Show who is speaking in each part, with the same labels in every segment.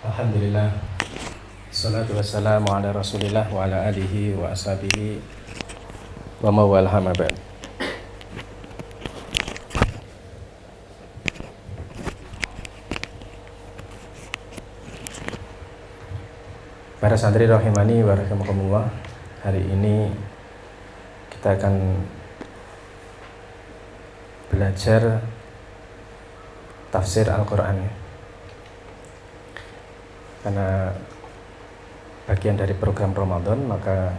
Speaker 1: Alhamdulillah. Salatu wassalamu ala Rasulillah wa ala alihi wa ashabihi wa mawal hamabad. Para santri rahimani wa rahimakumullah, hari ini kita akan belajar tafsir Al-Quran, karena bagian dari program Ramadan, maka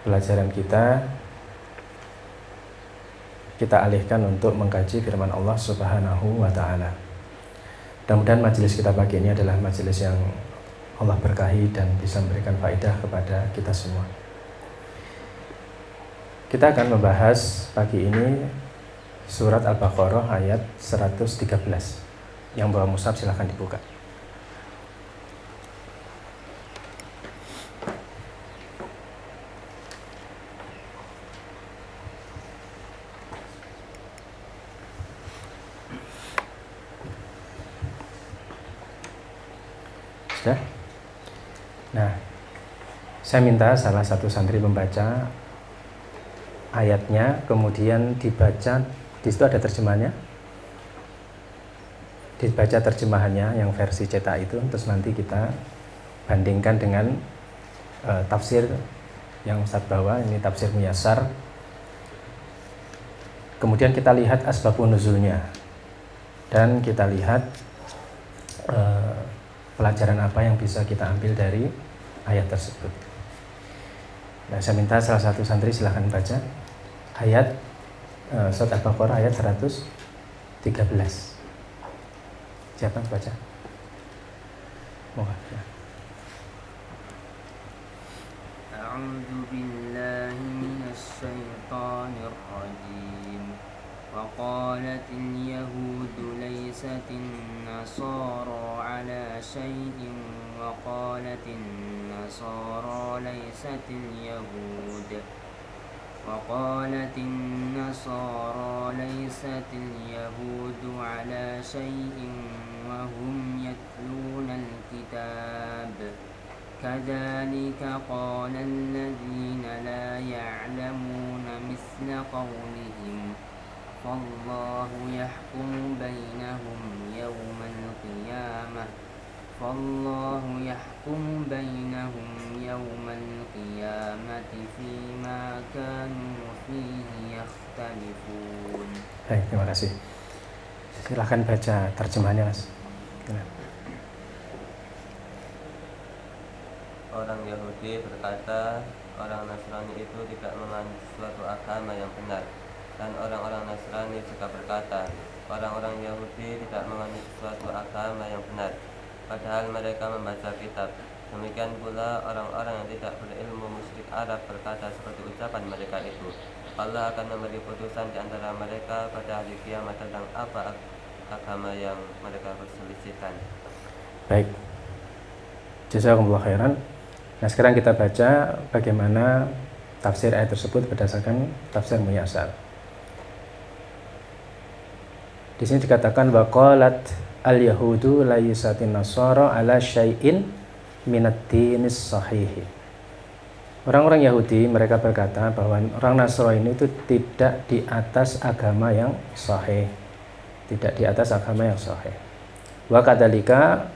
Speaker 1: pelajaran kita alihkan untuk mengkaji firman Allah Subhanahu wa ta'ala. Mudah-mudahan majelis kita pagi ini adalah majelis yang Allah berkahi dan bisa memberikan faedah kepada kita semua. Kita akan membahas pagi ini surat Al-Baqarah ayat 113. Yang bawa mushaf silahkan dibuka. Sudah? Nah, saya minta salah satu santri membaca ayatnya, kemudian dibaca. Di situ ada terjemahannya, dibaca terjemahannya yang versi cetak itu, terus nanti kita bandingkan dengan tafsir yang Ustaz bawa, ini tafsir Muyassar. Kemudian kita lihat asbabun nuzulnya, dan kita lihat pelajaran apa yang bisa kita ambil dari ayat tersebut. Nah, saya minta salah satu santri silahkan baca ayat surat Al-Baqarah ayat 113. Siapa yang baca? Mohon.
Speaker 2: A'udzu billahi minasy syaithanir rajim. Wa qalatil yahudu laysatin nasara ala syai'in wa qalatin nasara laysatil yahud. وقالت النصارى ليست اليهود على شيء وهم يتلون الكتاب كذلك قال الذين لا يعلمون مثل قولهم فالله يحكم بينهم يوم القيامة فيما كانوا فيه يختلفون.
Speaker 1: Baik, terima kasih. Silahkan baca terjemahannya, Mas.
Speaker 3: Orang Yahudi berkata, orang Nasrani itu tidak menganut suatu agama yang benar. Dan orang-orang Nasrani juga berkata, orang-orang Yahudi tidak menganut suatu agama yang benar, padahal mereka membaca kitab. Demikian pula orang-orang yang tidak berilmu musyrik Arab berkata seperti ucapan mereka itu, Allah akan memberi putusan di antara mereka pada hari kiamat tentang apa agama yang mereka perselisihkan.
Speaker 1: Baik, jazakumullah khairan. Nah, sekarang kita baca bagaimana tafsir ayat tersebut berdasarkan tafsir Muyassar. Di sini dikatakan waqalat al-yahudu laysatin nasara ala syai'in minad dinis sahihi. Orang-orang Yahudi mereka berkata bahwa orang Nasrani itu tidak di atas agama yang sahih. Tidak di atas agama yang sahih. Wa kadzalika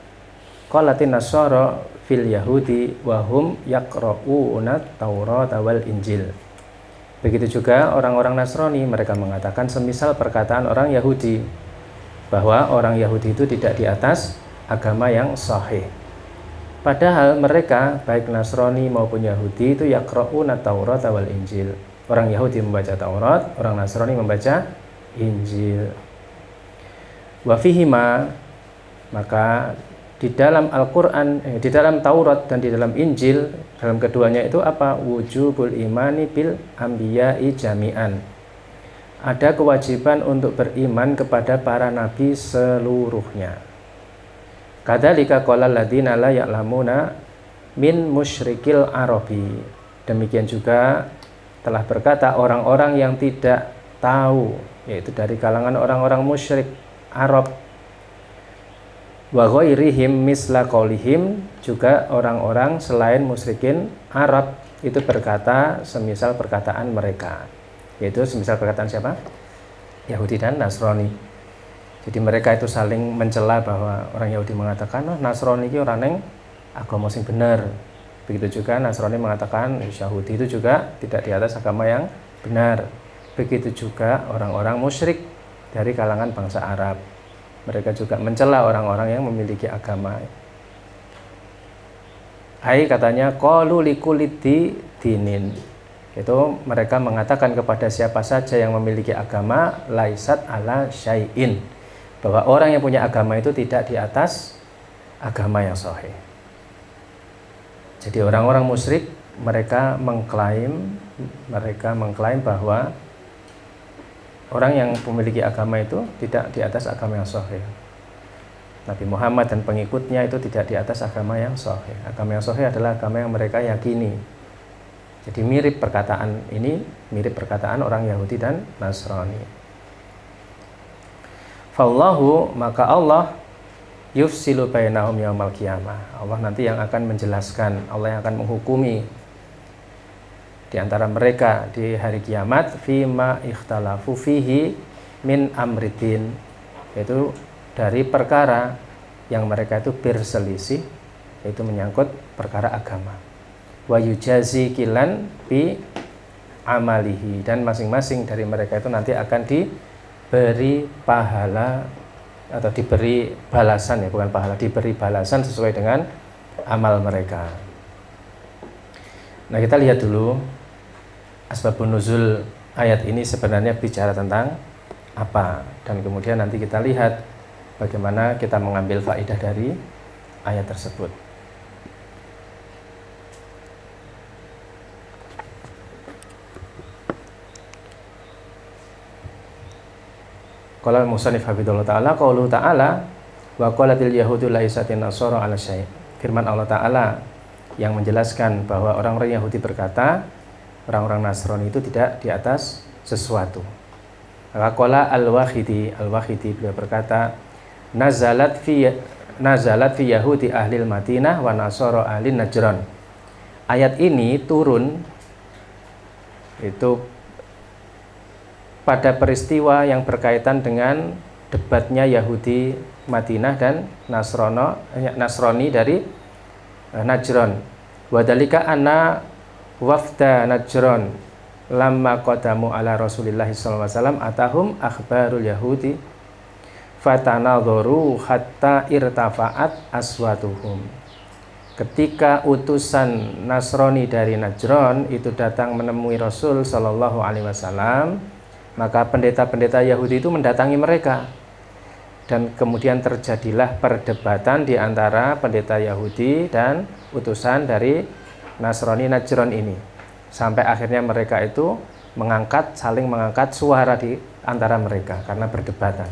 Speaker 1: qalatin nasara fil yahudi wa hum yaqra'una Taurat wal Injil. Begitu juga orang-orang Nasrani mereka mengatakan semisal perkataan orang Yahudi bahwa orang Yahudi itu tidak di atas agama yang sahih. Padahal mereka baik Nasrani maupun Yahudi itu yaqra'una Taurat wal Injil. Orang Yahudi membaca Taurat, orang Nasrani membaca Injil. Wa fihima, maka di dalam Al-Qur'an, di dalam Taurat dan di dalam Injil, dalam keduanya itu apa? Wujubul imani bil anbiya'i jami'an. Ada kewajiban untuk beriman kepada para nabi seluruhnya. Kadzalika qalal ladzina la ya'lamuna min musyrikil arabi. Demikian juga telah berkata orang-orang yang tidak tahu, yaitu dari kalangan orang-orang musyrik Arab. Wa ghairihim misla qaulihim, juga orang-orang selain musyrikin Arab itu berkata semisal perkataan mereka, yaitu semisal perkataan siapa? Yahudi dan Nasrani. Jadi mereka itu saling mencela bahwa orang Yahudi mengatakan, oh, Nasrani itu orang yang agama sing benar. Begitu juga Nasrani mengatakan Yahudi itu juga tidak di atas agama yang benar. Begitu juga orang-orang musyrik dari kalangan bangsa Arab. Mereka juga mencela orang-orang yang memiliki agama. Katanya qalu likulli dinin. Itu mereka mengatakan kepada siapa saja yang memiliki agama laisat ala syai'in, bahwa orang yang punya agama itu tidak di atas agama yang sahih. Jadi orang-orang musyrik mereka mengklaim bahwa orang yang memiliki agama itu tidak di atas agama yang sahih. Nabi Muhammad dan pengikutnya itu tidak di atas agama yang sahih. Agama yang sahih adalah agama yang mereka yakini. Jadi mirip perkataan ini, mirip perkataan orang Yahudi dan Nasrani. Fallahu, maka Allah yufsilu bainahum yaumal qiyamah. Allah nanti yang akan menjelaskan, Allah yang akan menghukumi di antara mereka di hari kiamat fima ikhtalafu fihi min amridin, yaitu dari perkara yang mereka itu berselisih, yaitu menyangkut perkara agama. Wa yujazi kilan bi amalihi, dan masing-masing dari mereka itu nanti akan diberi pahala atau diberi balasan, ya bukan pahala, diberi balasan sesuai dengan amal mereka. Nah, kita lihat dulu asbabun nuzul ayat ini sebenarnya bicara tentang apa, dan kemudian nanti kita lihat bagaimana kita mengambil faedah dari ayat tersebut. Qala al-musannif hafidhullah ta'ala qauluhu ta'ala wa qalatil yahudu laisatin nasara ala syai'. Firman Allah Ta'ala yang menjelaskan bahwa orang-orang Yahudi berkata orang-orang Nasrani itu tidak di atas sesuatu. Maka qala al-Wahidi beliau berkata nazalat fi Yahudi ahlil Madinah wa nasara ahli Najran. Ayat ini turun itu pada peristiwa yang berkaitan dengan debatnya Yahudi Madinah dan Nasrani dari Najran. Wadalika anna wafda Najran lamma qadamu ala Rasulillah sallallahu alaihi wasallam atahum akhbarul Yahudi fatanadharu hatta irtafa'at aswatuhum. Ketika utusan Nasrani dari Najran itu datang menemui Rasul sallallahu alaihi wasallam, maka pendeta-pendeta Yahudi itu mendatangi mereka, dan kemudian terjadilah perdebatan di antara pendeta Yahudi dan utusan dari Nasrani Najran ini, sampai akhirnya mereka itu saling mengangkat suara di antara mereka karena perdebatan.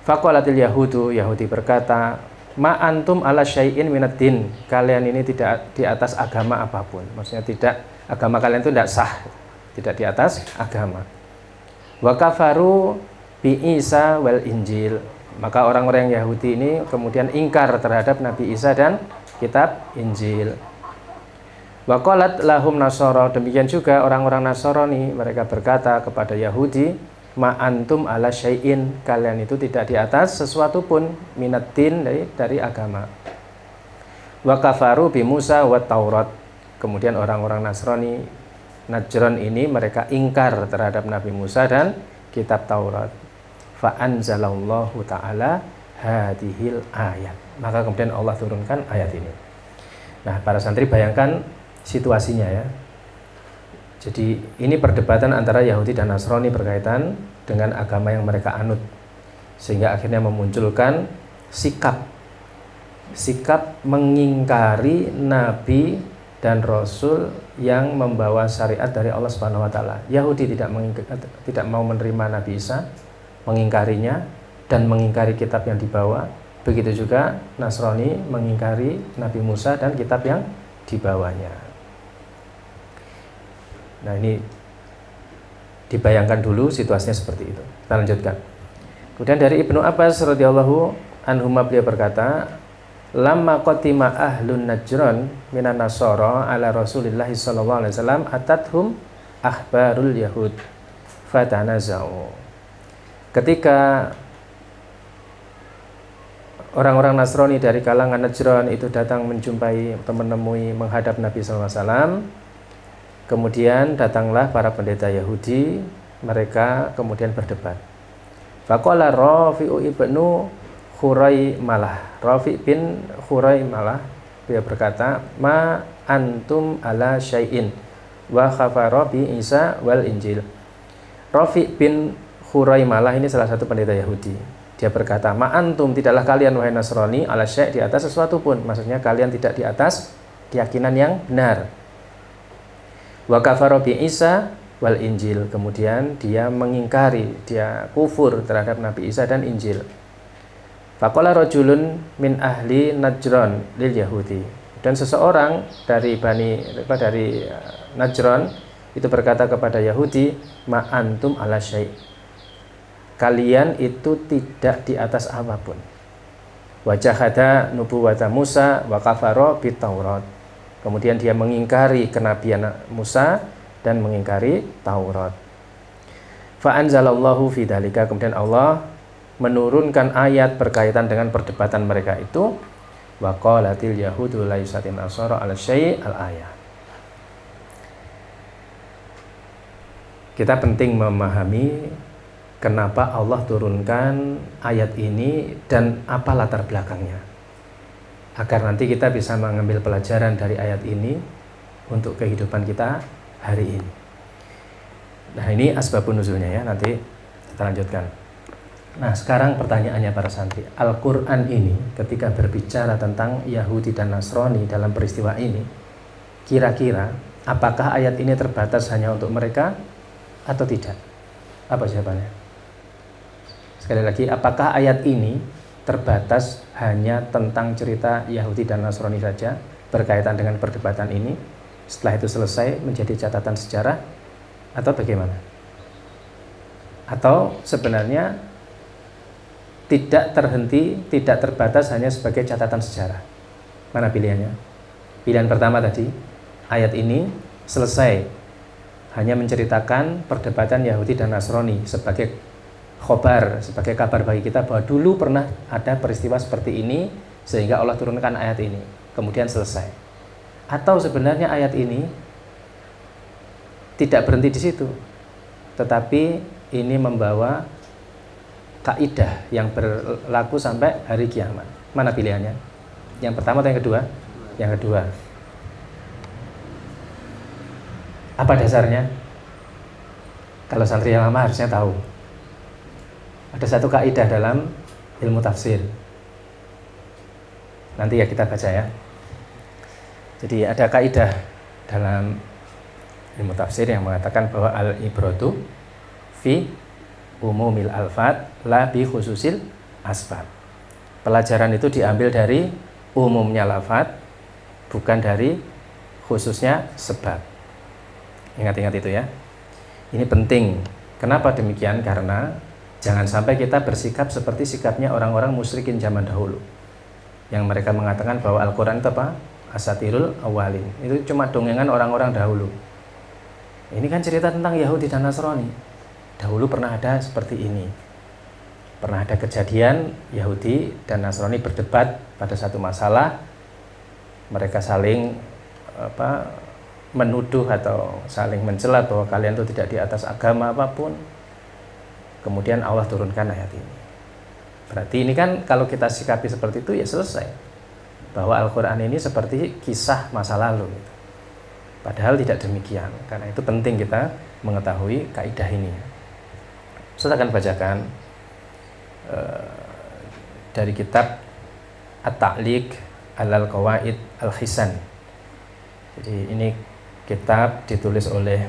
Speaker 1: Faqalatil yahudu, Yahudi berkata, ma antum ala syai'in minad din, kalian ini tidak di atas agama apapun. Maksudnya tidak, agama kalian itu tidak sah, tidak di atas agama. Wa kafaru bi Isa wal Injil, maka orang-orang Yahudi ini kemudian ingkar terhadap Nabi Isa dan kitab Injil. Wa qalat lahum nasara, demikian juga orang-orang Nasrani mereka berkata kepada Yahudi, ma antum ala syai'in, kalian itu tidak di atas sesuatu pun minad din, dari agama. Wa kafaru bi Musa wa Taurat, kemudian orang-orang Nasrani Najran ini mereka ingkar terhadap Nabi Musa dan kitab Taurat. Fa anzalallahu ta'ala hadhil ayat, maka kemudian Allah turunkan ayat ini. Nah, para santri bayangkan situasinya ya. Jadi ini perdebatan antara Yahudi dan Nasrani berkaitan dengan agama yang mereka anut, sehingga akhirnya memunculkan sikap mengingkari Nabi dan Rasul yang membawa syariat dari Allah Subhanahu wa taala. Yahudi tidak mau menerima Nabi Isa, mengingkarinya dan mengingkari kitab yang dibawa. Begitu juga Nasrani mengingkari Nabi Musa dan kitab yang dibawanya. Nah, ini dibayangkan dulu situasinya seperti itu. Kita lanjutkan. Kemudian dari Ibnu Abbas radhiyallahu anhuma beliau berkata, lamma qatima ahlun Najran minan Nasara ala Rasulillah sallallahu alaihi wasallam atathum akhbarul yahud fatanazau. Ketika orang-orang Nasrani dari kalangan Najran itu datang menjumpai atau menemui menghadap Nabi sallallahu alaihi wasallam, kemudian datanglah para pendeta Yahudi, mereka kemudian berdebat. Faqala Rafi'u ibnu Khuraimalah, Rafi' bin Khuraimalah, dia berkata, ma antum ala syai'in wa khafara bi Isa wal Injil. Rafi' bin Khuraimalah ini salah satu pendeta Yahudi. Dia berkata, ma antum, tidaklah kalian wahai Nasrani ala syai' di atas sesuatu pun, maksudnya kalian tidak di atas keyakinan yang benar. Wa kafara bi Isa wal Injil, kemudian dia mengingkari, dia kufur terhadap Nabi Isa dan Injil. Faqala rajulun min ahli Najran lil Yahudi, dan seseorang dari Najran itu berkata kepada Yahudi, ma antum ala syai', kalian itu tidak di atas apapun. Wa jahada nubuwata Musa wa kafara bit Taurat, kemudian dia mengingkari kenabian Musa dan mengingkari Taurat. Fa anzalallahu fi dzalika, kemudian Allah menurunkan ayat berkaitan dengan perdebatan mereka itu, wa qalatil yahudu la yusatin nasara ala syai' al-ayat. Kita penting memahami kenapa Allah turunkan ayat ini dan apa latar belakangnya, agar nanti kita bisa mengambil pelajaran dari ayat ini untuk kehidupan kita hari ini. Nah, ini asbabun nuzulnya ya, nanti kita lanjutkan. Nah, sekarang pertanyaannya para santri, Al-Quran ini ketika berbicara tentang Yahudi dan Nasrani dalam peristiwa ini, kira-kira apakah ayat ini terbatas hanya untuk mereka atau tidak? Apa jawabannya? Sekali lagi, apakah ayat ini terbatas hanya tentang cerita Yahudi dan Nasrani saja berkaitan dengan perdebatan ini, setelah itu selesai menjadi catatan sejarah, atau bagaimana? Atau sebenarnya tidak terhenti, tidak terbatas hanya sebagai catatan sejarah? Mana pilihannya? Pilihan pertama tadi, ayat ini selesai hanya menceritakan perdebatan Yahudi dan Nasrani sebagai khobar, sebagai kabar bagi kita bahwa dulu pernah ada peristiwa seperti ini sehingga Allah turunkan ayat ini, kemudian selesai. Atau sebenarnya ayat ini tidak berhenti di situ, tetapi ini membawa kaidah yang berlaku sampai hari kiamat. Mana pilihannya? Yang pertama atau yang kedua? Yang kedua. Apa dasarnya? Kalau santri yang lama harusnya tahu. Ada satu kaidah dalam ilmu tafsir. Nanti ya kita baca ya. Jadi ada kaidah dalam ilmu tafsir yang mengatakan bahwa al-ibratu fi umumil alfat la bi khususil asbab. Pelajaran itu diambil dari umumnya lafaz, bukan dari khususnya sebab. Ingat-ingat itu ya. Ini penting. Kenapa demikian? Karena jangan sampai kita bersikap seperti sikapnya orang-orang musyrikin zaman dahulu, yang mereka mengatakan bahwa Al-Quran itu apa? Asatirul awalin. Itu cuma dongengan orang-orang dahulu. Ini kan cerita tentang Yahudi dan Nasrani. Dahulu pernah ada seperti ini. Pernah ada kejadian Yahudi dan Nasrani berdebat pada satu masalah. Mereka saling menuduh atau saling mencela bahwa kalian itu tidak di atas agama apapun. Kemudian Allah turunkan ayat ini. Berarti ini kan kalau kita sikapi seperti itu ya selesai. Bahwa Al-Quran ini seperti kisah masa lalu gitu. Padahal tidak demikian. Karena itu penting kita mengetahui kaidah ini. Saya akan bacakan dari kitab At-Ta'liq Alal Qawaid Al-Khisan. Jadi ini kitab ditulis oleh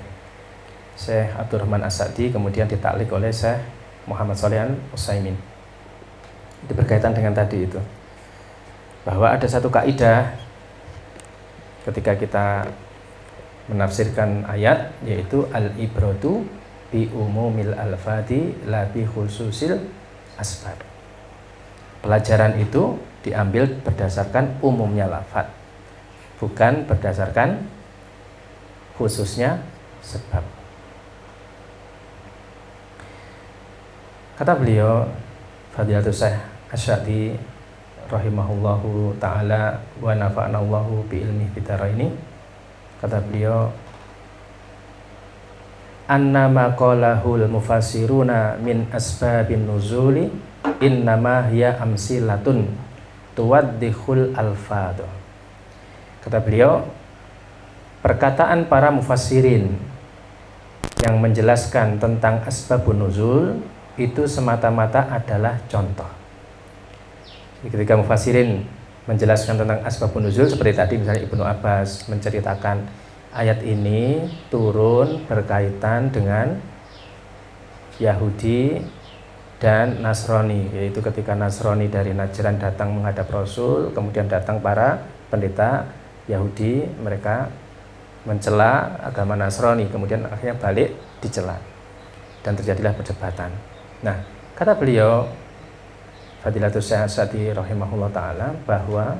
Speaker 1: Syekh Abdurrahman As-Sa'di, kemudian ditaklik oleh Syekh Muhammad Shalih Al-Utsaimin. Itu berkaitan dengan tadi itu, bahwa ada satu kaidah ketika kita menafsirkan ayat, yaitu al-ibratu bi umumil alfati la bi khususil asbab. Pelajaran itu diambil berdasarkan umumnya lafaz, bukan berdasarkan khususnya sebab. Kata beliau, Fadilatul Syekh Asy-Sya'di rahimahullahu ta'ala wa nafa'anallahu bi ilmihi bidaraini. Kata beliau, annama qalahul mufassiruna min asbabin nuzuli innama hiya amsilatun tuwaddihul alfadh. Kata beliau, perkataan para mufassirin yang menjelaskan tentang asbabun nuzul itu semata-mata adalah contoh. Ketika mufassirin menjelaskan tentang asbabun nuzul seperti tadi, misalnya Ibnu Abbas menceritakan ayat ini turun berkaitan dengan Yahudi dan Nasrani, yaitu ketika Nasrani dari Najran datang menghadap Rasul, kemudian datang para pendeta Yahudi, mereka mencela agama Nasrani, kemudian akhirnya balik dicela dan terjadilah perdebatan. Nah, kata beliau Fadilatul Syekh Asy-Sya'di rahimahullah ta'ala, bahwa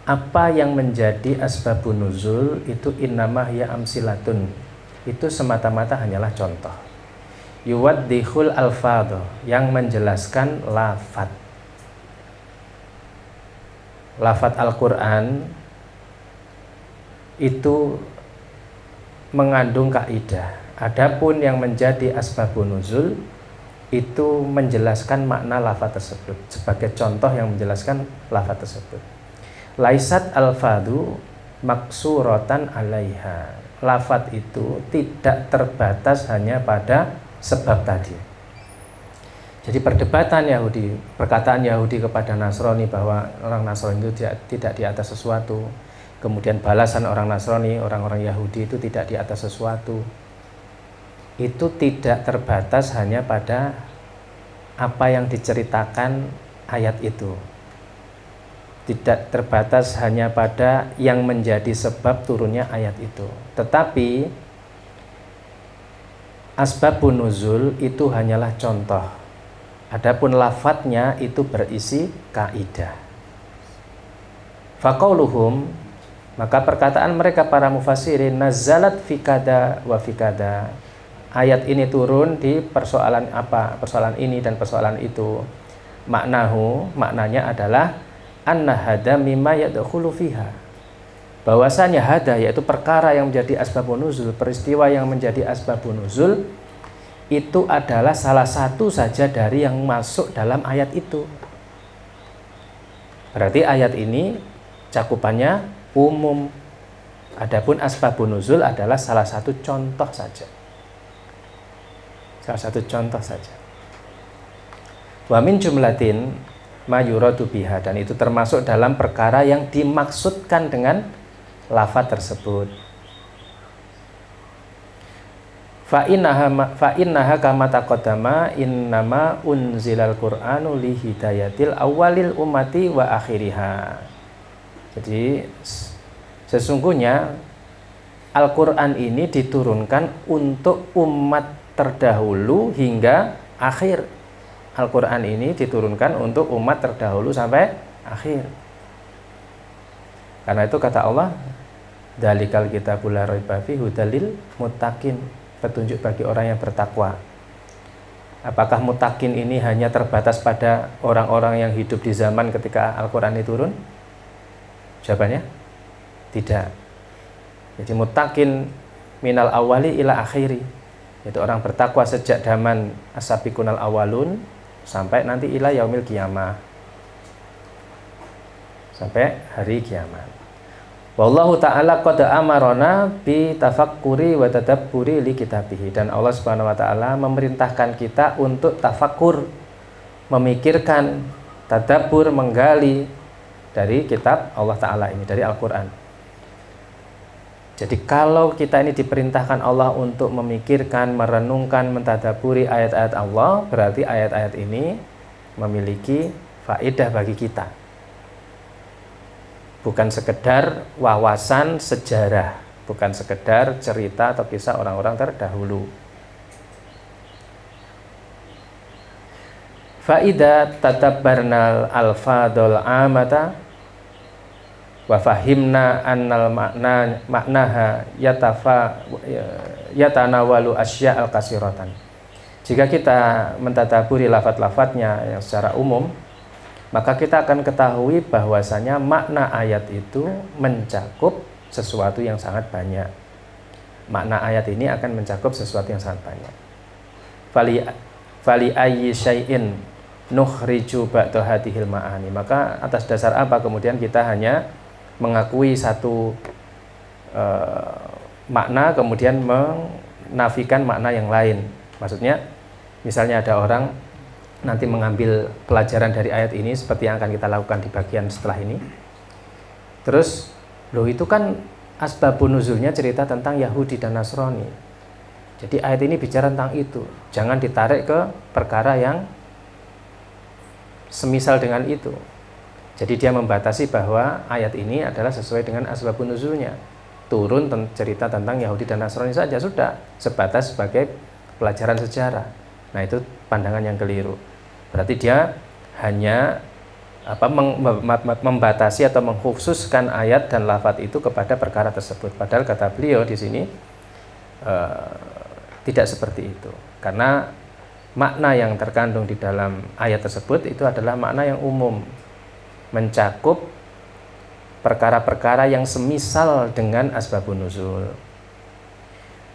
Speaker 1: apa yang menjadi asbabun nuzul itu innama hiya amsilatun, itu semata-mata hanyalah contoh. Yuwaddihul alfadh, yang menjelaskan lafaz. Lafaz Al-Quran itu mengandung kaidah. Adapun yang menjadi asbabun nuzul itu menjelaskan makna lafaz tersebut, sebagai contoh yang menjelaskan lafaz tersebut. Laisat alfadu maksuratan alaiha. Lafaz itu tidak terbatas hanya pada sebab tadi. Jadi perdebatan Yahudi, perkataan Yahudi kepada Nasrani bahwa orang Nasrani itu tidak di atas sesuatu, kemudian balasan orang Nasrani, orang-orang Yahudi itu tidak di atas sesuatu, itu tidak terbatas hanya pada apa yang diceritakan ayat itu, tidak terbatas hanya pada yang menjadi sebab turunnya ayat itu, tetapi asbabun nuzul itu hanyalah contoh. Adapun lafadznya itu berisi kaidah. Faqauluhum, maka perkataan mereka para mufassirin, nazalat fikada wa fikada, ayat ini turun di persoalan apa, persoalan ini dan persoalan itu. Maknanya adalah anna hada mimma yadkhulu fiha, bahwasanya hada yaitu perkara yang menjadi asbabun nuzul, peristiwa yang menjadi asbabun nuzul itu adalah salah satu saja dari yang masuk dalam ayat itu. Berarti ayat ini cakupannya umum. Adapun asbabun nuzul adalah salah satu contoh saja. Salah satu contoh saja. Wa min jumlatin ma yuradu biha, dan itu termasuk dalam perkara yang dimaksudkan dengan lafaz tersebut. Fa innaha kama taqaddama innama unzilal qur'anu li hidayatil awwalil ummati wa akhiriha. Jadi sesungguhnya Al-Qur'an ini diturunkan untuk umat terdahulu hingga akhir. Al-Quran ini diturunkan untuk umat terdahulu sampai akhir. Karena itu kata Allah, dalikal kitabul la raiba fihi hudalil muttaqin, petunjuk bagi orang yang bertakwa. Apakah muttaqin ini hanya terbatas pada orang-orang yang hidup di zaman ketika Al-Quran ini turun? Jawabannya tidak. Jadi muttaqin minal awali ila akhiri, yaitu orang bertakwa sejak zaman as-sabiqunal awalun sampai nanti ila yaumil qiyamah, sampai hari kiamat. Wallahu ta'ala qad amarona bi tafakkuri wa tadabburi li kitabihi, dan Allah Subhanahu wa taala memerintahkan kita untuk tafakkur, memikirkan, tadabbur, menggali dari kitab Allah taala ini, dari Al-Qur'an. Jadi kalau kita ini diperintahkan Allah untuk memikirkan, merenungkan, mentadaburi ayat-ayat Allah, berarti ayat-ayat ini memiliki faedah bagi kita. Bukan sekedar wawasan sejarah, bukan sekedar cerita atau kisah orang-orang terdahulu. Faida tatabbarnal alfadul amata wa fahimna annal maknaha yatanawalu asya al-kasiratan. Jika kita mentadaburi lafaz-lafaznya yang secara umum, maka kita akan ketahui bahwasanya makna ayat itu mencakup sesuatu yang sangat banyak. Makna ayat ini akan mencakup sesuatu yang sangat banyak. Fali ayyi syai'in nukhriju ba'da hadhil ma'ani. Maka atas dasar apa kemudian kita hanya mengakui satu makna kemudian menafikan makna yang lain. Maksudnya misalnya ada orang nanti mengambil pelajaran dari ayat ini seperti yang akan kita lakukan di bagian setelah ini. Terus, loh itu kan asbabun nuzulnya cerita tentang Yahudi dan Nasrani. Jadi ayat ini bicara tentang itu. Jangan ditarik ke perkara yang semisal dengan itu. Jadi dia membatasi bahwa ayat ini adalah sesuai dengan asbabun nuzulnya. Turun cerita tentang Yahudi dan Nasrani saja sudah, sebatas sebagai pelajaran sejarah. Nah, itu pandangan yang keliru. Berarti dia hanya membatasi atau mengkhususkan ayat dan lafaz itu kepada perkara tersebut. Padahal kata beliau di sini tidak seperti itu. Karena makna yang terkandung di dalam ayat tersebut itu adalah makna yang umum, mencakup perkara-perkara yang semisal dengan asbabun nuzul.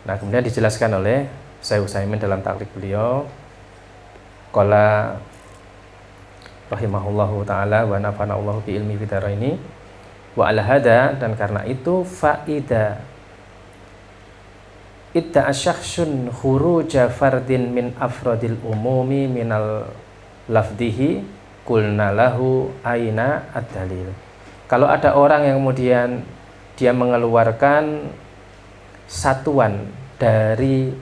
Speaker 1: Nah, kemudian dijelaskan oleh Syekh Utsaimin dalam takrib beliau, qala rahimahullahu taala wa nafana'allahu bi ilmi fidaraini wa ala hada, dan karena itu faida idda asyakhsun khuruja fardin min afradil umumi minal lafdihi qulna lahu aina ad-dalil. Kalau ada orang yang kemudian dia mengeluarkan satuan dari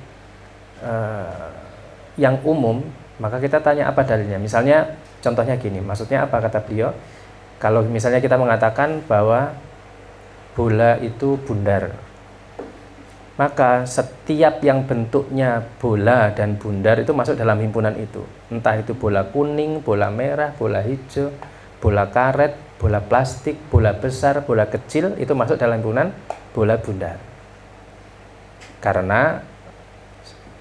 Speaker 1: yang umum, maka kita tanya apa dalilnya. Misalnya contohnya gini, maksudnya apa kata beliau? Kalau misalnya kita mengatakan bahwa bola itu bundar, maka setiap yang bentuknya bola dan bundar itu masuk dalam himpunan itu. Entah itu bola kuning, bola merah, bola hijau, bola karet, bola plastik, bola besar, bola kecil, itu masuk dalam himpunan bola bundar. Karena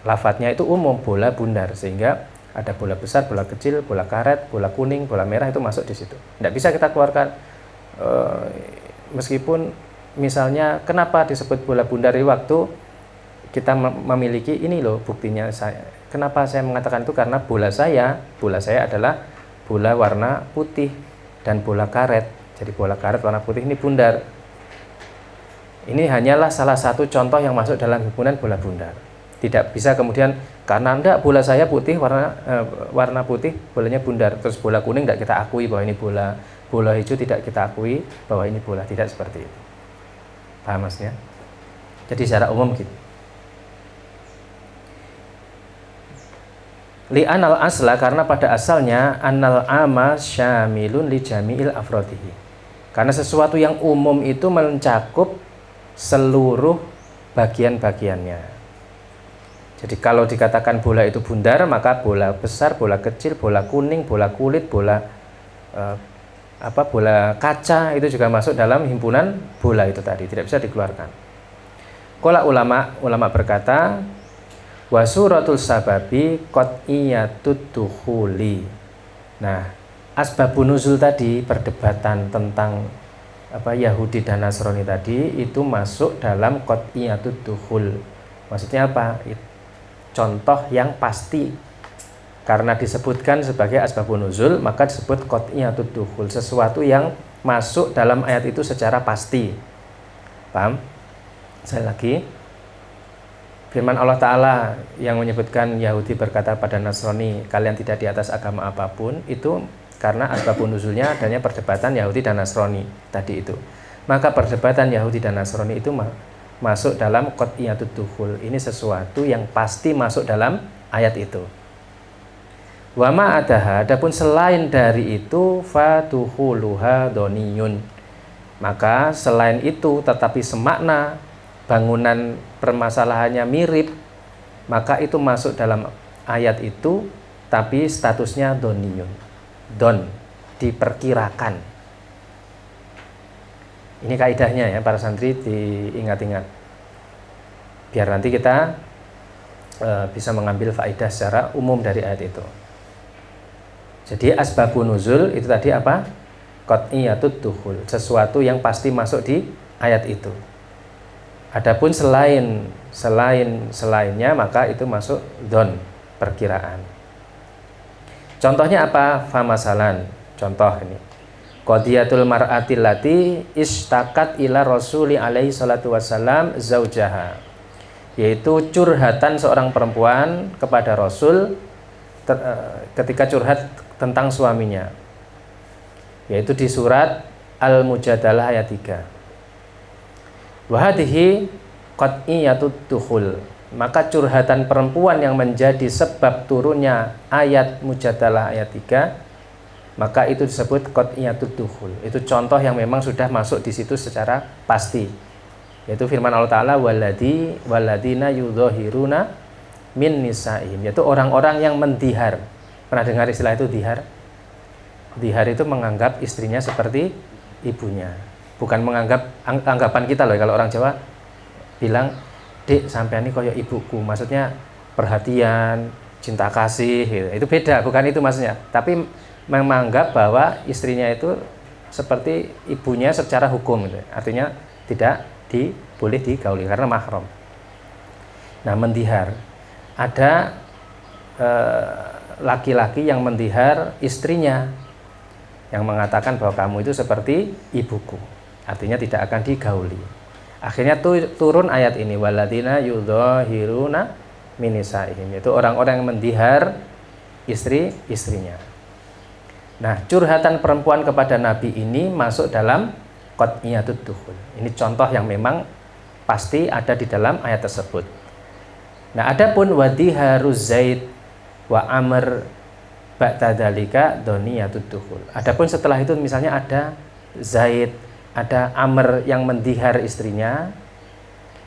Speaker 1: lafadznya itu umum, bola bundar, sehingga ada bola besar, bola kecil, bola karet, bola kuning, bola merah, itu masuk di situ. Tidak bisa kita keluarkan meskipun misalnya kenapa disebut bola bundar, waktu kita memiliki ini loh buktinya. Kenapa saya mengatakan itu? Karena bola saya adalah bola warna putih dan bola karet. Jadi bola karet warna putih ini bundar. Ini hanyalah salah satu contoh yang masuk dalam himpunan bola bundar. Tidak bisa kemudian karena enggak bola saya putih warna putih, bolanya bundar, terus bola kuning tidak kita akui bahwa ini bola, bola hijau tidak kita akui bahwa ini bola. Tidak seperti itu. Paham maksudnya? Jadi secara umum gitu. Li'anal asla, karena pada asalnya annal ama syamilun li jami'il afrodihi. Karena sesuatu yang umum itu mencakup seluruh bagian-bagiannya. Jadi kalau dikatakan bola itu bundar, maka bola besar, bola kecil, bola kuning, bola kulit, bola bola kaca itu juga masuk dalam himpunan bola itu tadi, tidak bisa dikeluarkan. Qala ulama berkata, wa suratul sababi qat'iyatud dukhuli. Nah, asbabun nuzul tadi, perdebatan tentang Yahudi dan Nasrani tadi, itu masuk dalam qat'iyatud dukhul. Maksudnya apa? Contoh yang pasti. Karena disebutkan sebagai asbabun nuzul, maka disebut qat'iyatud dukhul, sesuatu yang masuk dalam ayat itu secara pasti. Paham? Saya lagi, firman Allah Ta'ala yang menyebutkan Yahudi berkata pada Nasrani, kalian tidak di atas agama apapun, itu karena asbabun nuzulnya adanya perdebatan Yahudi dan Nasrani tadi itu. Maka perdebatan Yahudi dan Nasrani itu masuk dalam qat'iyatud dukhul. Ini sesuatu yang pasti masuk dalam ayat itu. Wa ma adaha, adapun selain dari itu, fatuhuluha doniyun. Maka selain itu tetapi semakna, bangunan permasalahannya mirip, maka itu masuk dalam ayat itu tapi statusnya doniyun. Don, diperkirakan. Ini kaidahnya ya para santri, diingat-ingat. Biar nanti kita bisa mengambil faedah secara umum dari ayat itu. Jadi asbabun nuzul itu tadi apa? Qat'iyatut dukhul, sesuatu yang pasti masuk di ayat itu. Adapun selainnya maka itu masuk don, perkiraan. Contohnya apa? Famasalan. Contoh ini. Qadiyatul mar'atil lati istakat ila rasuli alaihi salatu wassalam zaujaha. Yaitu curhatan seorang perempuan kepada Rasul ketika curhat tentang suaminya. Yaitu di surat Al-Mujadalah ayat 3. Wa hadhihi qat'iyatut dukhul. Maka curhatan perempuan yang menjadi sebab turunnya ayat Mujadalah ayat 3, maka itu disebut qat'iyatut dukhul. Itu contoh yang memang sudah masuk di situ secara pasti. Yaitu firman Allah Ta'ala waladina yudhahiruna min nisa'ihim, yaitu orang-orang yang mendihar. Pernah dengar istilah itu dihar? Dihar itu menganggap istrinya seperti ibunya. Bukan menganggap, anggapan kita loh kalau orang Jawa bilang, "Dek, sampean ini koyo ibuku." Maksudnya perhatian, cinta kasih gitu. Itu beda, bukan itu maksudnya. Tapi menganggap bahwa istrinya itu seperti ibunya secara hukum gitu. Artinya tidak boleh digauli karena mahram. Nah, mendihar, ada laki-laki yang mendihar istrinya, yang mengatakan bahwa kamu itu seperti ibuku, artinya tidak akan digauli. Akhirnya turun ayat ini, waladina yudhahiruna min nisaihim, yaitu orang-orang yang mendihar istrinya. Nah, curhatan perempuan kepada Nabi ini masuk dalam qat'iyatut dukhul. Ini contoh yang memang pasti ada di dalam ayat tersebut. Nah, adapun wadiharuz Zaid wa Amr ba'da dzalika doniyatut dukhul. Adapun setelah itu misalnya ada Zaid, ada Amr yang mendihar istrinya,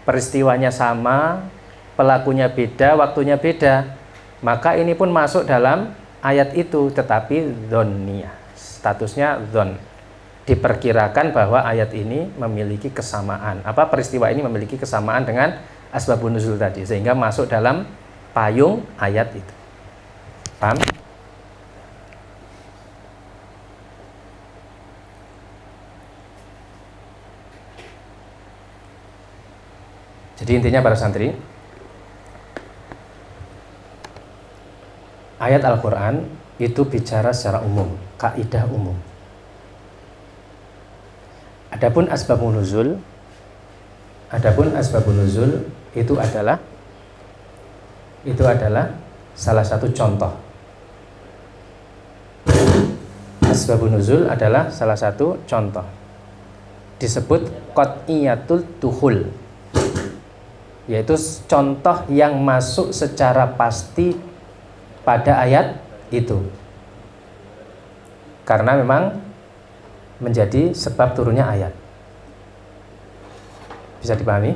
Speaker 1: peristiwanya sama, pelakunya beda, waktunya beda, maka ini pun masuk dalam ayat itu, tetapi dhoniyah, statusnya dhon. Diperkirakan bahwa ayat ini memiliki kesamaan, peristiwa ini memiliki kesamaan dengan asbabun nuzul tadi, sehingga masuk dalam payung ayat itu. Paham? Jadi intinya para santri, ayat Al-Quran itu bicara secara umum, kaidah umum. Adapun asbabun nuzul itu adalah salah satu contoh. Asbabun nuzul adalah salah satu contoh. Disebut qat'iyatul dukhul, yaitu contoh yang masuk secara pasti pada ayat itu. Karena memang menjadi sebab turunnya ayat. Bisa dipahami?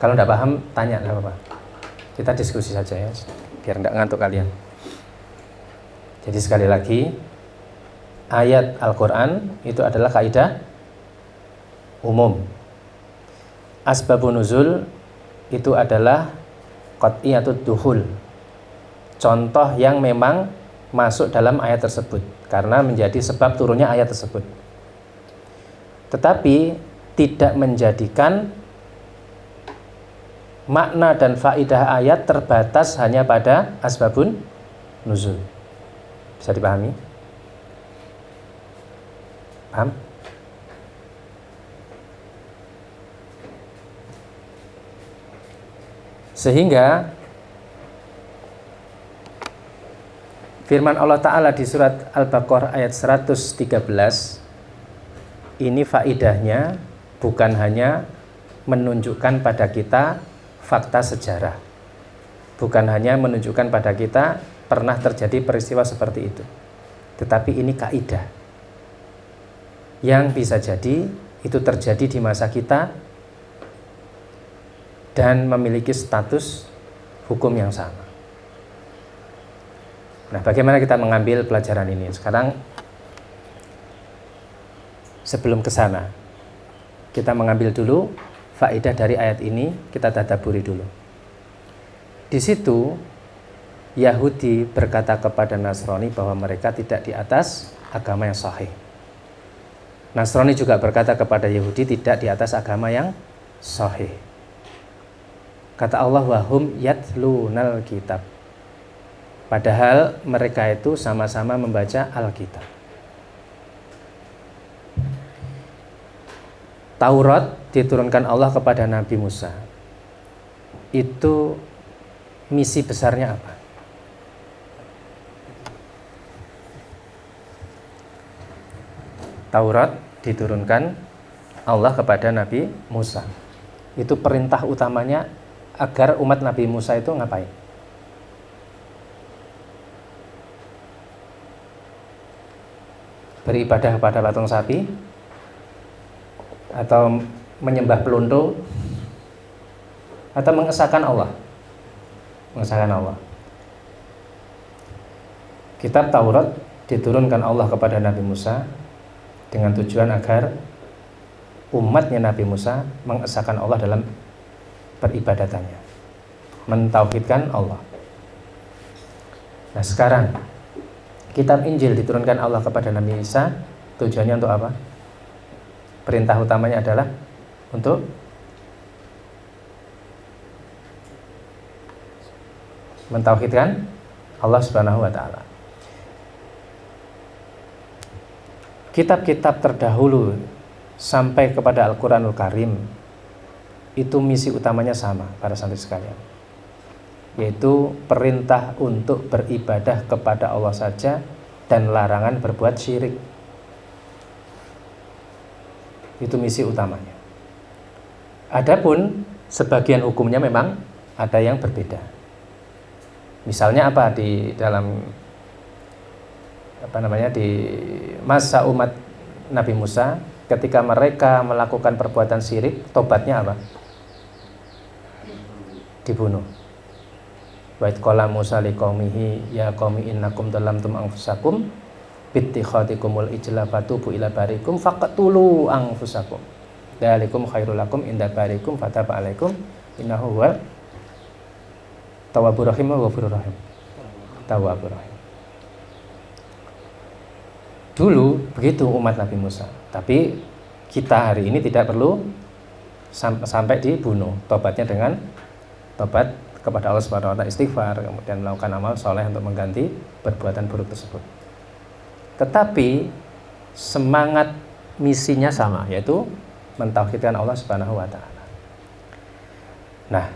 Speaker 1: Kalau tidak paham, tanya, tidak apa-apa. Kita diskusi saja ya, biar tidak ngantuk kalian. Jadi sekali lagi, ayat Al-Quran itu adalah kaidah umum. Asbabun nuzul itu adalah qat'iyatut dukhul, contoh yang memang masuk dalam ayat tersebut karena menjadi sebab turunnya ayat tersebut, tetapi tidak menjadikan makna dan faidah ayat terbatas hanya pada asbabun nuzul. Bisa dipahami? Paham? Sehingga firman Allah Ta'ala di surat Al-Baqarah ayat 113, ini faidahnya bukan hanya menunjukkan pada kita fakta sejarah, bukan hanya menunjukkan pada kita pernah terjadi peristiwa seperti itu, tetapi ini kaidah yang bisa jadi itu terjadi di masa kita dan memiliki status hukum yang sama. Nah, bagaimana kita mengambil pelajaran ini? Sekarang sebelum ke sana, kita mengambil dulu faedah dari ayat ini, kita tadabburi dulu. Di situ Yahudi berkata kepada Nasrani bahwa mereka tidak di atas agama yang sahih. Nasrani juga berkata kepada Yahudi tidak di atas agama yang sahih. Kata Allah, wahum yatlunal kitab. Padahal mereka itu sama-sama membaca Alkitab. Taurat diturunkan Allah kepada Nabi Musa. Itu misi besarnya apa? Taurat diturunkan Allah kepada Nabi Musa. Itu perintah utamanya agar umat Nabi Musa itu ngapain? Beribadah kepada patung sapi atau menyembah pelunto atau mengesahkan Allah? Mengesahkan Allah. Kitab Taurat diturunkan Allah kepada Nabi Musa dengan tujuan agar umatnya Nabi Musa mengesahkan Allah dalam peribadatannya, mentauhidkan Allah. Nah, sekarang kitab Injil diturunkan Allah kepada Nabi Isa, tujuannya untuk apa? Perintah utamanya adalah untuk mentauhidkan Allah Subhanahu wa taala. Kitab-kitab terdahulu sampai kepada Al-Quranul Karim itu misi utamanya sama para santri sekalian, yaitu perintah untuk beribadah kepada Allah saja dan larangan berbuat syirik. Itu misi utamanya. Adapun sebagian hukumnya memang ada yang berbeda. Misalnya apa di dalam di masa umat Nabi Musa, ketika mereka melakukan perbuatan syirik, tobatnya apa? Dibunuh. Wa idh qala Musa liqaumihi ya qaumi innakum dhalamtum anfusakum bittikhadikumul ijla fatubu ila barikum faqtulu anfusakum dzalikum khairul lakum inda barikum fataba alaikum innahu huwal tawwabur rahim wa ghafurur rahim. Tawwabur rahim. Dulu begitu umat Nabi Musa, tapi kita hari ini tidak perlu sampai dibunuh. Tobatnya dengan tobat kepada Allah Subhanahu wa taala, istighfar, kemudian melakukan amal soleh untuk mengganti perbuatan buruk tersebut. Tetapi semangat misinya sama, yaitu mentauhidkan Allah Subhanahu wa taala. Nah,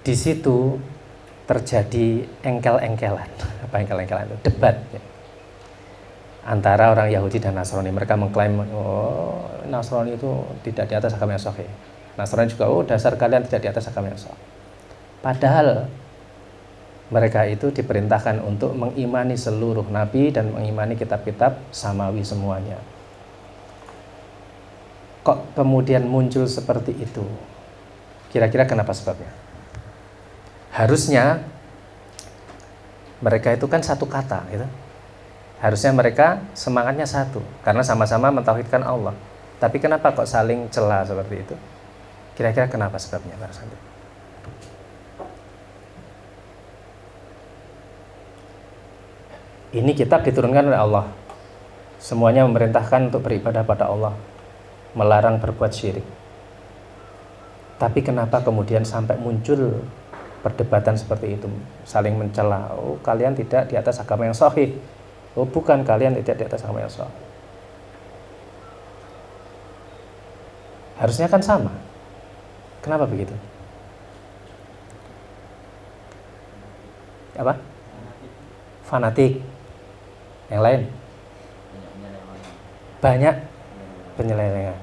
Speaker 1: di situ terjadi engkel-engkelan. Apa engkel-engkelan itu? Debat ya, antara orang Yahudi dan Nasrani. Mereka mengklaim, oh Nasrani itu tidak di atas agama yang sahih. Nasrani juga, oh dasar kalian tidak di atas agama yang sahih. Padahal mereka itu diperintahkan untuk mengimani seluruh nabi dan mengimani kitab-kitab samawi semuanya. Kok kemudian muncul seperti itu? Kira-kira kenapa sebabnya? Harusnya mereka itu kan satu kata gitu. Harusnya mereka semangatnya satu, karena sama-sama mentauhidkan Allah. Tapi kenapa kok saling cela seperti itu? Kira-kira kenapa sebabnya, Pak Santi? Ini kitab diturunkan oleh Allah. Semuanya memerintahkan untuk beribadah pada Allah, melarang berbuat syirik. Tapi kenapa kemudian sampai muncul perdebatan seperti itu, saling mencela? Oh, kalian tidak di atas agama yang sahih. Oh, bukan, kalian tidak di atas agama yang sahih. Harusnya kan sama. Kenapa begitu? Apa? Fanatik. Yang lain? Banyak penyelewengan.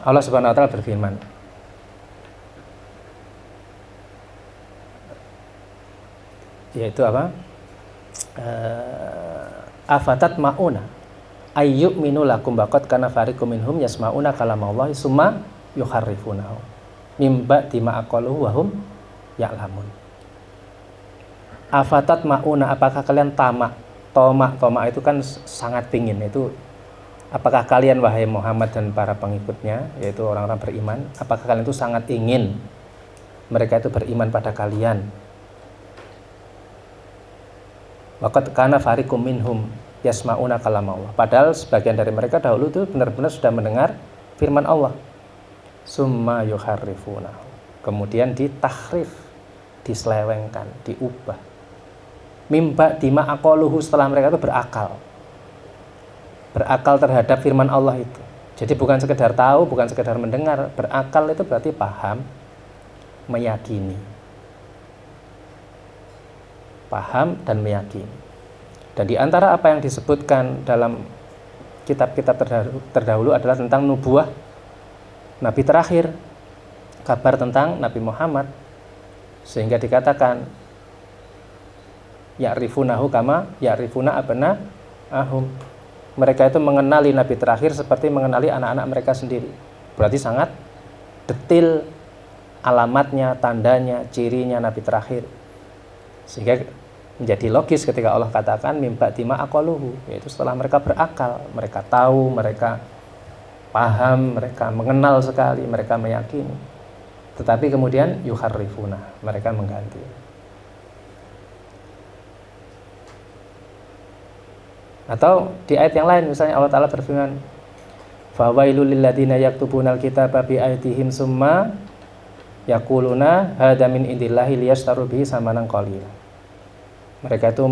Speaker 1: Allah Subhanahu wa taala berfirman, yaitu apa? Afatat ma'una ayyuk minu lakum baqat kana fariqum minhum yasma'una kalamallahi summa yuharrifunahu mimba dima'aqaluhu wa hum ya'lamun. Afatat mauna, apakah kalian tamak? Tomak itu kan sangat pingin. Itu apakah kalian wahai Muhammad dan para pengikutnya, yaitu orang-orang beriman, apakah kalian itu sangat ingin mereka itu beriman pada kalian? Waqad kana fariqum minhum yasma'una kalam Allah. Padahal sebagian dari mereka dahulu itu benar-benar sudah mendengar firman Allah. Summa yuharrifuna. Kemudian ditahrif, diselewengkan, diubah. Mimba dima aqaluhu, setelah mereka itu berakal terhadap firman Allah itu. Jadi bukan sekedar tahu, bukan sekedar mendengar. Berakal itu berarti paham, meyakini. Paham dan meyakini. Dan di antara apa yang disebutkan dalam kitab-kitab terdahulu adalah tentang nubuah Nabi terakhir, kabar tentang Nabi Muhammad, sehingga dikatakan ya'rifunahu kama ya'rifuna abna'ahum. Mereka itu mengenali Nabi terakhir seperti mengenali anak-anak mereka sendiri. Berarti sangat detail alamatnya, tandanya, cirinya Nabi terakhir. Sehingga menjadi logis ketika Allah katakan mimba tima aqaluhu, yaitu setelah mereka berakal, mereka tahu, mereka paham, mereka mengenal sekali, mereka meyakini. Tetapi kemudian yuharrifuna, mereka mengganti. Atau di ayat yang lain misalnya Allah Ta'ala berfirman, fawailul lil ladzina yaktubunal kitaba bi aydihim summa yaquluna hadza min indillahi liyashtaru bihi samanan qalila. Mereka itu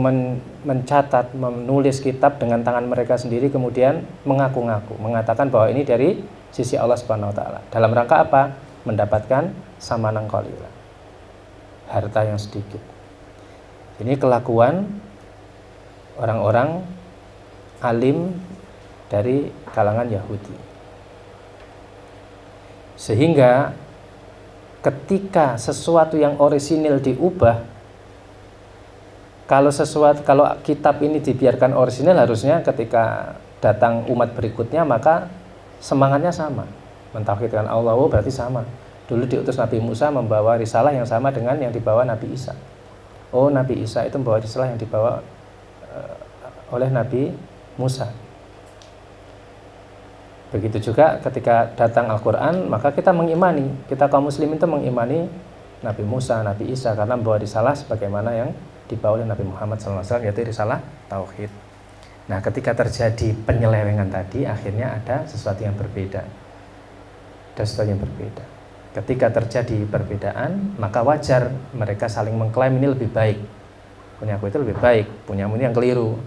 Speaker 1: mencatat, menulis kitab dengan tangan mereka sendiri, kemudian mengaku-ngaku, mengatakan bahwa ini dari sisi Allah Subhanahu wa taala. Dalam rangka apa? Mendapatkan samanan qalila, harta yang sedikit. Ini kelakuan orang-orang alim dari kalangan Yahudi. Sehingga ketika sesuatu yang orisinil diubah, kalau kitab ini dibiarkan orisinil, harusnya ketika datang umat berikutnya maka semangatnya sama, mentauhidkan Allah, berarti sama. Dulu diutus Nabi Musa membawa risalah yang sama dengan yang dibawa Nabi Isa. Oh, Nabi Isa itu membawa risalah yang dibawa oleh Nabi Musa. Begitu juga ketika datang Al-Quran, maka kita mengimani, kita kaum muslimin itu mengimani Nabi Musa, Nabi Isa, karena membawa risalah sebagaimana yang dibawa oleh Nabi Muhammad SAW, yaitu risalah Tauhid. Nah, ketika terjadi penyelewengan tadi, akhirnya ada sesuatu yang berbeda. Ada sesuatu yang berbeda. Ketika terjadi perbedaan, maka wajar mereka saling mengklaim ini lebih baik. Punya aku itu lebih baik, punyamu ini yang keliru.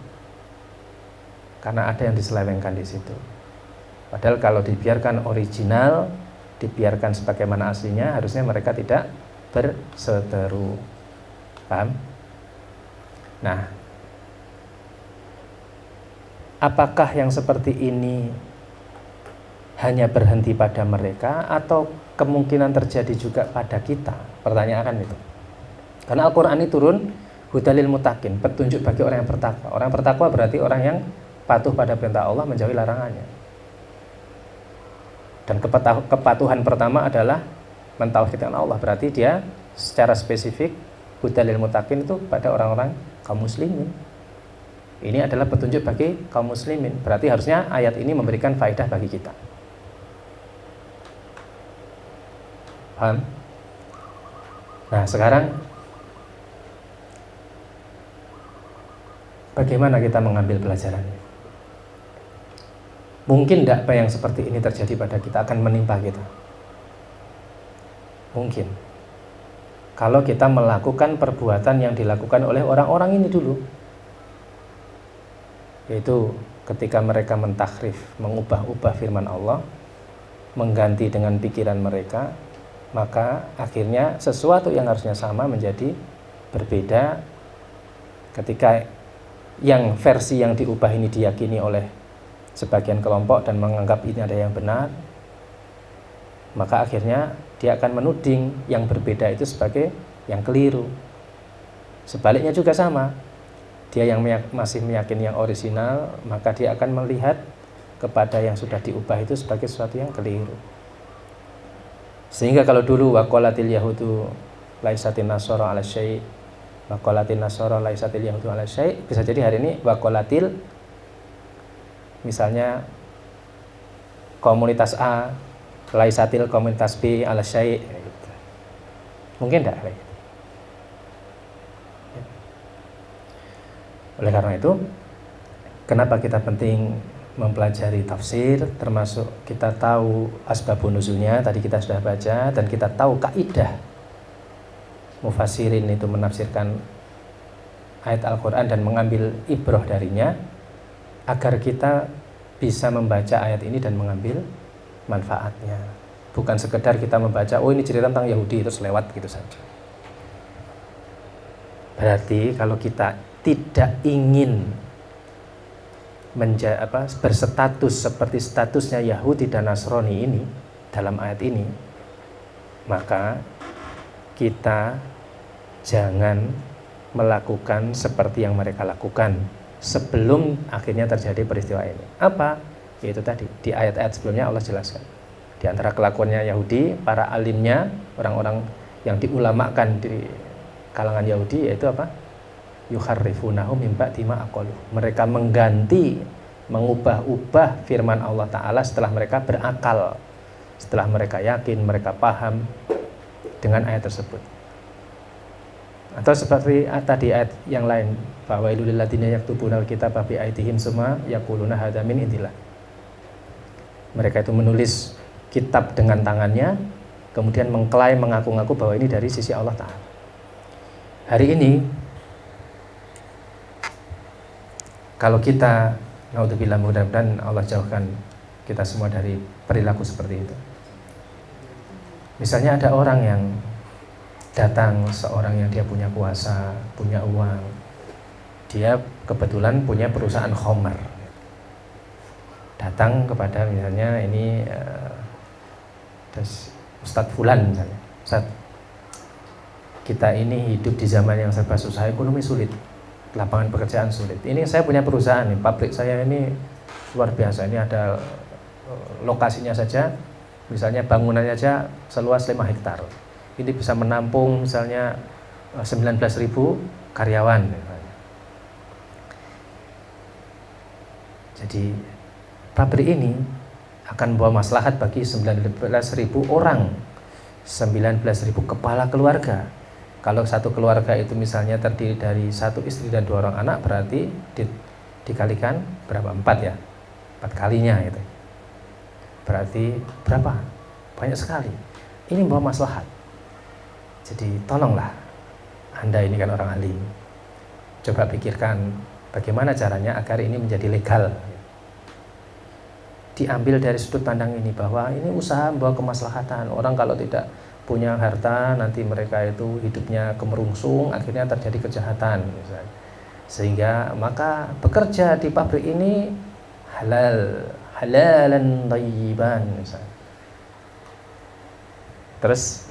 Speaker 1: Karena ada yang diselewengkan di situ. Padahal kalau dibiarkan original, dibiarkan sebagaimana aslinya, harusnya mereka tidak berseteru. Paham? Nah, apakah yang seperti ini hanya berhenti pada mereka atau kemungkinan terjadi juga pada kita? Pertanyaan kan itu. Karena Al-Quran ini turun hudalil mutakin, petunjuk bagi orang yang bertakwa. Orang yang bertakwa berarti orang yang patuh pada perintah Allah, menjauhi larangannya. Dan kepatuhan pertama adalah mentauhidkan Allah. Berarti dia secara spesifik hudalil mutakin itu pada orang-orang kaum muslimin. Ini adalah petunjuk bagi kaum muslimin. Berarti harusnya ayat ini memberikan faedah bagi kita. Paham? Nah, sekarang bagaimana kita mengambil pelajarannya? Mungkin tidak apa yang seperti ini terjadi pada kita akan menimpa kita? Mungkin. Kalau kita melakukan perbuatan yang dilakukan oleh orang-orang ini dulu, yaitu ketika mereka mentahrif, mengubah-ubah firman Allah, mengganti dengan pikiran mereka, maka akhirnya sesuatu yang harusnya sama menjadi berbeda. Ketika yang versi yang diubah ini diyakini oleh sebagian kelompok dan menganggap ini ada yang benar, maka akhirnya dia akan menuding yang berbeda itu sebagai yang keliru. Sebaliknya juga sama, dia yang masih meyakini yang orisinal, maka dia akan melihat kepada yang sudah diubah itu sebagai sesuatu yang keliru. Sehingga kalau dulu waqalatil yahudu laisatin nasara ala syai', Waqalatin nasara laisatil yahudu ala syai'. Bisa jadi hari ini waqalatil, misalnya komunitas A laisatil komunitas B ala syai', gitu. Mungkin enggak kayak gitu. Oleh karena itu, kenapa kita penting mempelajari tafsir, termasuk kita tahu asbabun nuzulnya, tadi kita sudah baca, dan kita tahu kaidah mufassirin itu menafsirkan ayat Al-Quran dan mengambil ibrah darinya, agar kita bisa membaca ayat ini dan mengambil manfaatnya. Bukan sekedar kita membaca, oh ini cerita tentang Yahudi, terus lewat gitu saja. Berarti kalau kita tidak ingin berstatus seperti statusnya Yahudi dan Nasrani ini dalam ayat ini, maka kita jangan melakukan seperti yang mereka lakukan sebelum akhirnya terjadi peristiwa ini. Apa? Yaitu tadi di ayat-ayat sebelumnya Allah jelaskan. Di antara kelakuannya Yahudi, para alimnya, orang-orang yang diulamakan di kalangan Yahudi, yaitu apa? Yukharrifunahu min ba'di ma aqalu. Mereka mengganti, mengubah-ubah firman Allah Ta'ala setelah mereka berakal, setelah mereka yakin, mereka paham dengan ayat tersebut. Atau seperti tadi ayat yang lain, fawailul lil ladzina yaktubuna al-kitaba bi aydihim summa yaquluna hadza min indillah. Mereka itu menulis kitab dengan tangannya, kemudian mengklaim, mengaku-ngaku bahwa ini dari sisi Allah Ta'ala. Hari ini kalau kita, naudzubillah, mudah-mudahan Allah jauhkan kita semua dari perilaku seperti itu. Misalnya ada orang yang datang, seorang yang dia punya kuasa, punya uang, dia kebetulan punya perusahaan khomer, datang kepada misalnya ini Ustadz Fulan misalnya, Ustadz, kita ini hidup di zaman yang serba susah, ekonomi sulit, lapangan pekerjaan sulit. Ini saya punya perusahaan nih, pabrik saya ini luar biasa. Ini ada lokasinya saja, misalnya bangunannya saja seluas 5 hektar. Ini bisa menampung misalnya 19.000 karyawan. Jadi pabrik ini akan membawa maslahat bagi 19.000 orang, 19.000 kepala keluarga. Kalau satu keluarga itu misalnya terdiri dari 1 istri dan 2 orang anak, berarti dikalikan berapa? 4 ya? 4 kalinya itu. Berarti berapa? Banyak sekali. Ini membawa maslahat. Jadi tolonglah, Anda ini kan orang alim, coba pikirkan bagaimana caranya agar ini menjadi legal. Diambil dari sudut pandang ini, bahwa ini usaha membawa kemaslahatan. Orang kalau tidak punya harta, nanti mereka itu hidupnya kemerungsung, akhirnya terjadi kejahatan misalnya. Sehingga maka bekerja di pabrik ini halalan thayyiban misalnya. Terus,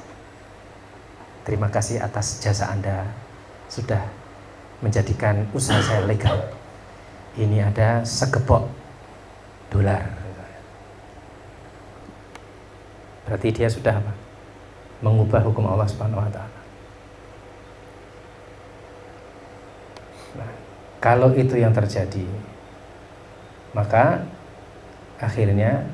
Speaker 1: terima kasih atas jasa Anda sudah menjadikan usaha saya legal. Ini ada $1 berarti dia sudah apa? Mengubah hukum Allah Subhanahu wa taala. Nah, kalau itu yang terjadi, maka akhirnya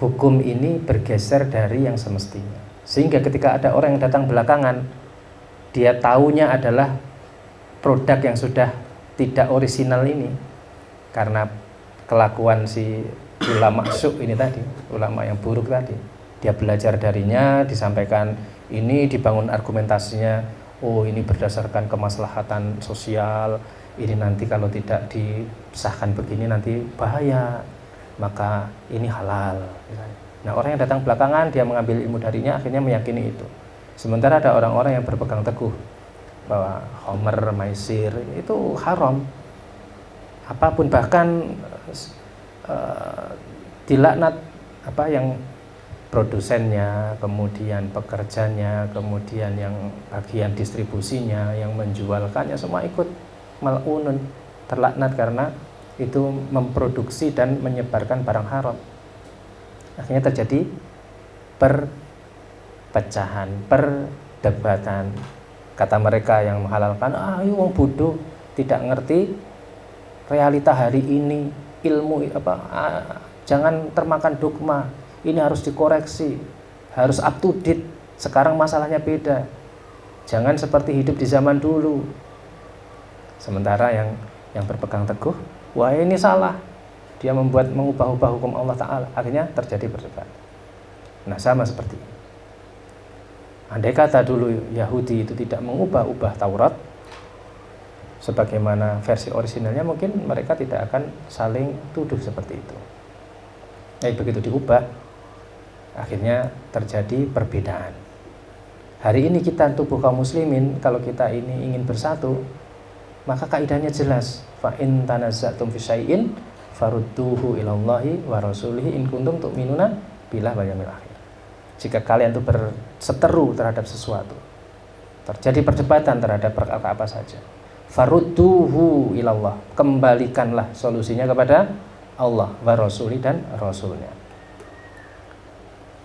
Speaker 1: hukum ini bergeser dari yang semestinya. Sehingga ketika ada orang yang datang belakangan, dia taunya adalah produk yang sudah tidak orisinal ini, karena kelakuan si ulama syuk ini tadi, ulama yang buruk tadi. Dia belajar darinya, disampaikan ini, dibangun argumentasinya, oh ini berdasarkan kemaslahatan sosial, ini nanti kalau tidak disahkan begini nanti bahaya, maka ini halal. Nah, orang yang datang belakangan, dia mengambil ilmu darinya, akhirnya meyakini itu. Sementara ada orang-orang yang berpegang teguh bahwa khamr, maisir itu haram, apapun, bahkan dilaknat apa yang produsennya, kemudian pekerjanya, kemudian yang bagian distribusinya, yang menjualkannya, semua ikut mal'unun, terlaknat karena itu memproduksi dan menyebarkan barang haram. Akhirnya terjadi perpecahan, perdebatan Kata mereka yang menghalalkan, ayo wong bodoh, tidak ngerti realita hari ini, ilmu jangan termakan dogma, ini harus dikoreksi, harus up to date, sekarang masalahnya beda, jangan seperti hidup di zaman dulu. Sementara yang berpegang teguh, wah ini salah, dia mengubah-ubah hukum Allah Ta'ala, akhirnya terjadi perdebatan. Nah sama seperti ini. Andai kata dulu Yahudi itu tidak mengubah-ubah Taurat sebagaimana versi orisinalnya, mungkin mereka tidak akan saling tuduh seperti itu. Begitu diubah, akhirnya terjadi perbedaan. Hari ini kita tubuh kaum muslimin, kalau kita ini ingin bersatu, maka kaidahnya jelas, fa in tanaza'tum fi syai'in farudduhu ilallahi wa rasulihi in kuntum tu'minuna billahi wal yawmil akhir. Jika kalian itu berseteru terhadap sesuatu, terjadi perdebatan terhadap perkara apa saja, farudduhu ilallah, kembalikanlah solusinya kepada Allah wa rasuli dan rasulnya.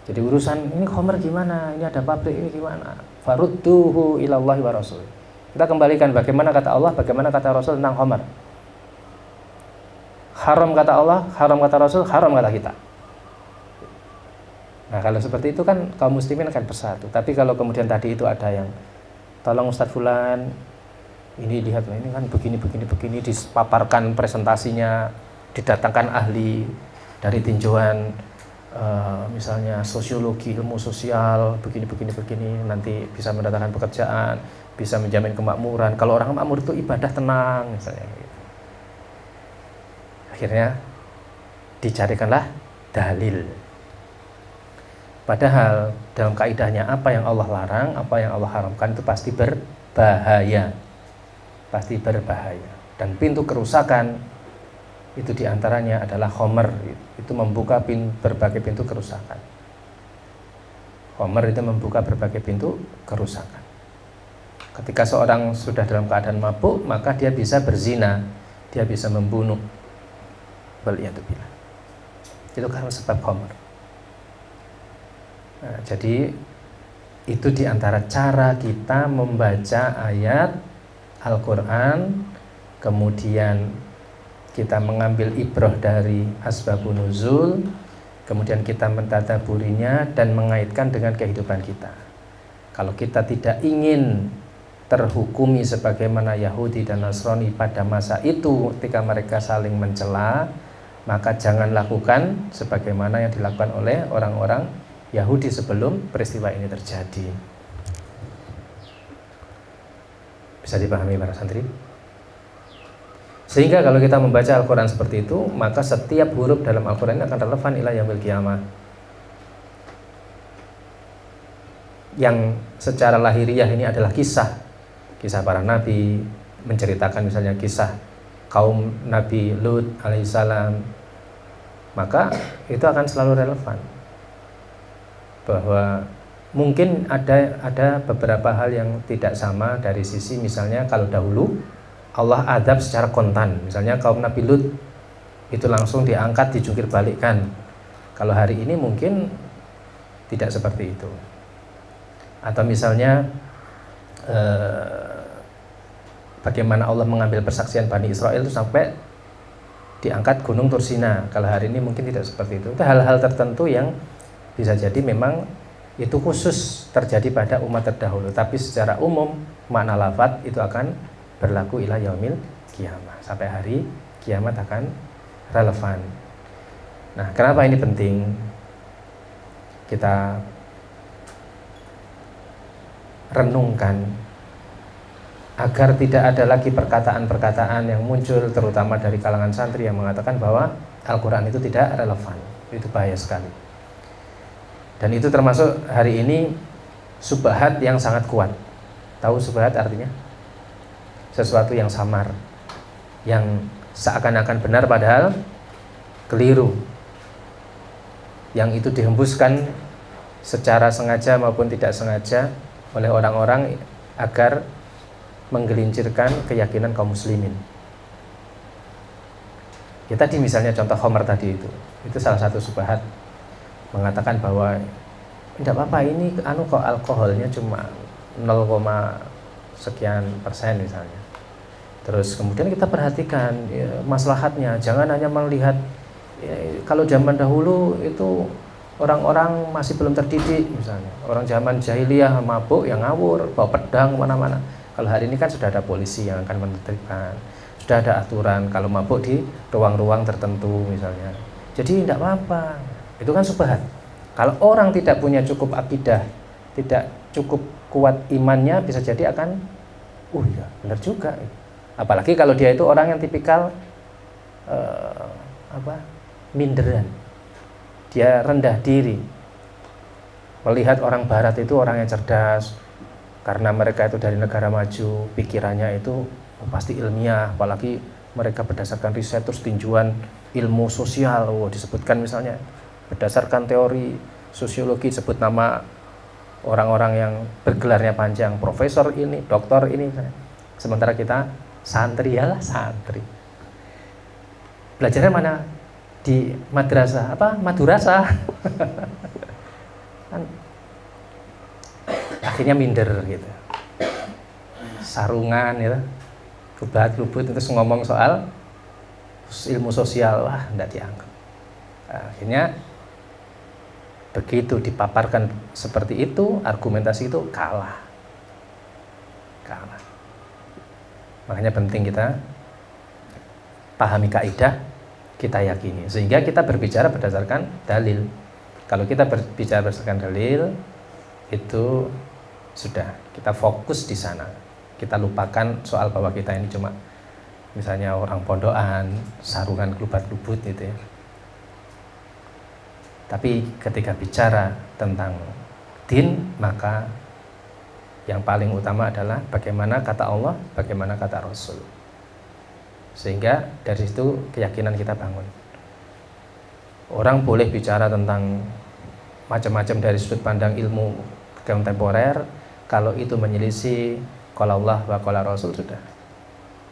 Speaker 1: Jadi urusan ini khamr gimana, ini ada pabrik ini gimana, farudduhu ilallahi wa rasuli. Kita kembalikan bagaimana kata Allah, bagaimana kata Rasul tentang khamr. Haram kata Allah, haram kata Rasul, haram kata kita. Nah kalau seperti itu kan kaum muslimin akan bersatu. Tapi kalau kemudian tadi itu ada yang, tolong Ustadz Fulan, ini lihat ini kan begini, dipaparkan presentasinya, didatangkan ahli dari tinjauan misalnya sosiologi, ilmu sosial, begini, nanti bisa mendatangkan pekerjaan, bisa menjamin kemakmuran. Kalau orang makmur itu ibadah tenang misalnya gitu. Akhirnya dicarikanlah dalil. Padahal dalam kaidahnya apa yang Allah larang, apa yang Allah haramkan itu pasti berbahaya. Pasti berbahaya. Dan pintu kerusakan itu diantaranya adalah khamr. Itu membuka berbagai pintu kerusakan. Khamr itu membuka berbagai pintu kerusakan. Ketika seorang sudah dalam keadaan mabuk, maka dia bisa berzina, dia bisa membunuh. Waliyadzubillah. Itu karena sebab khamr. Nah, jadi itu diantara cara kita membaca ayat Al-Quran, kemudian kita mengambil ibrah dari asbabun nuzul, kemudian kita mentadaburinya dan mengaitkan dengan kehidupan kita. Kalau kita tidak ingin terhukumi sebagaimana Yahudi dan Nasrani pada masa itu ketika mereka saling mencela, maka jangan lakukan sebagaimana yang dilakukan oleh orang-orang Yahudi sebelum peristiwa ini terjadi. Bisa dipahami para santri? Sehingga kalau kita membaca Al-Quran seperti itu, maka setiap huruf dalam Al-Quran ini akan relevan ila yaumil qiyamah. Yang secara lahiriah ini adalah kisah para nabi, menceritakan misalnya kisah kaum Nabi Lut alaihissalam, maka itu akan selalu relevan. Bahwa mungkin ada beberapa hal yang tidak sama dari sisi, misalnya kalau dahulu Allah azab secara kontan, misalnya kaum Nabi Lut itu langsung diangkat, dijungkir balikkan. Kalau hari ini mungkin tidak seperti itu. Atau misalnya bagaimana Allah mengambil persaksian Bani Israel itu sampai diangkat gunung Tursina. Kalau hari ini mungkin tidak seperti itu. Itu hal-hal tertentu yang bisa jadi memang itu khusus terjadi pada umat terdahulu, tapi secara umum makna lafadz itu akan berlaku ila yaumil qiyamah, sampai hari kiamat akan relevan. Nah, kenapa ini penting kita renungkan agar tidak ada lagi perkataan-perkataan yang muncul terutama dari kalangan santri yang mengatakan bahwa Al-Quran itu tidak relevan. Itu bahaya sekali. Dan itu termasuk hari ini subhat yang sangat kuat. Tahu subhat artinya? Sesuatu yang samar, yang seakan-akan benar padahal keliru, yang itu dihembuskan secara sengaja maupun tidak sengaja oleh orang-orang agar menggelincirkan keyakinan kaum muslimin. Ya tadi misalnya contoh khamr tadi itu salah satu subhat, mengatakan bahwa tidak apa-apa ini kok alkoholnya cuma 0,0 sekian persen misalnya. Terus kemudian kita perhatikan ya, maslahatnya, jangan hanya melihat ya, kalau zaman dahulu itu orang-orang masih belum terdidik misalnya, orang zaman jahiliyah mabuk yang ngawur, bawa pedang kemana-mana. Kalau hari ini kan sudah ada polisi yang akan menertibkan, sudah ada aturan kalau mabuk di ruang-ruang tertentu misalnya. Jadi tidak apa-apa, itu kan subhat. Kalau orang tidak punya cukup akidah, tidak cukup kuat imannya, bisa jadi akan ya benar juga. Apalagi kalau dia itu orang yang tipikal minderan, dia rendah diri, melihat orang barat itu orang yang cerdas karena mereka itu dari negara maju, pikirannya itu pasti ilmiah, apalagi mereka berdasarkan riset terus tinjuan ilmu sosial, disebutkan misalnya berdasarkan teori sosiologi, sebut nama orang-orang yang bergelarnya panjang, profesor ini, doktor ini. Sementara kita santri, belajarnya mana? Di madrasah, madrasah. Kan akhirnya minder gitu, sarungan gitu, kebat-lubut, terus ngomong soal ilmu sosial, enggak dianggap. Akhirnya begitu dipaparkan seperti itu, argumentasi itu kalah. Makanya penting kita pahami kaidah, kita yakini, sehingga kita berbicara berdasarkan dalil. Kalau kita berbicara berdasarkan dalil, itu sudah, kita fokus di sana. Kita lupakan soal bahwa kita ini cuma misalnya orang pondokan, sarungan kelubat-lubut gitu ya. Tapi ketika bicara tentang din, maka yang paling utama adalah bagaimana kata Allah, bagaimana kata Rasul. Sehingga dari situ keyakinan kita bangun. Orang boleh bicara tentang macam-macam dari sudut pandang ilmu kontemporer, kalau itu menyelisih qala Allah wa qala Rasul, sudah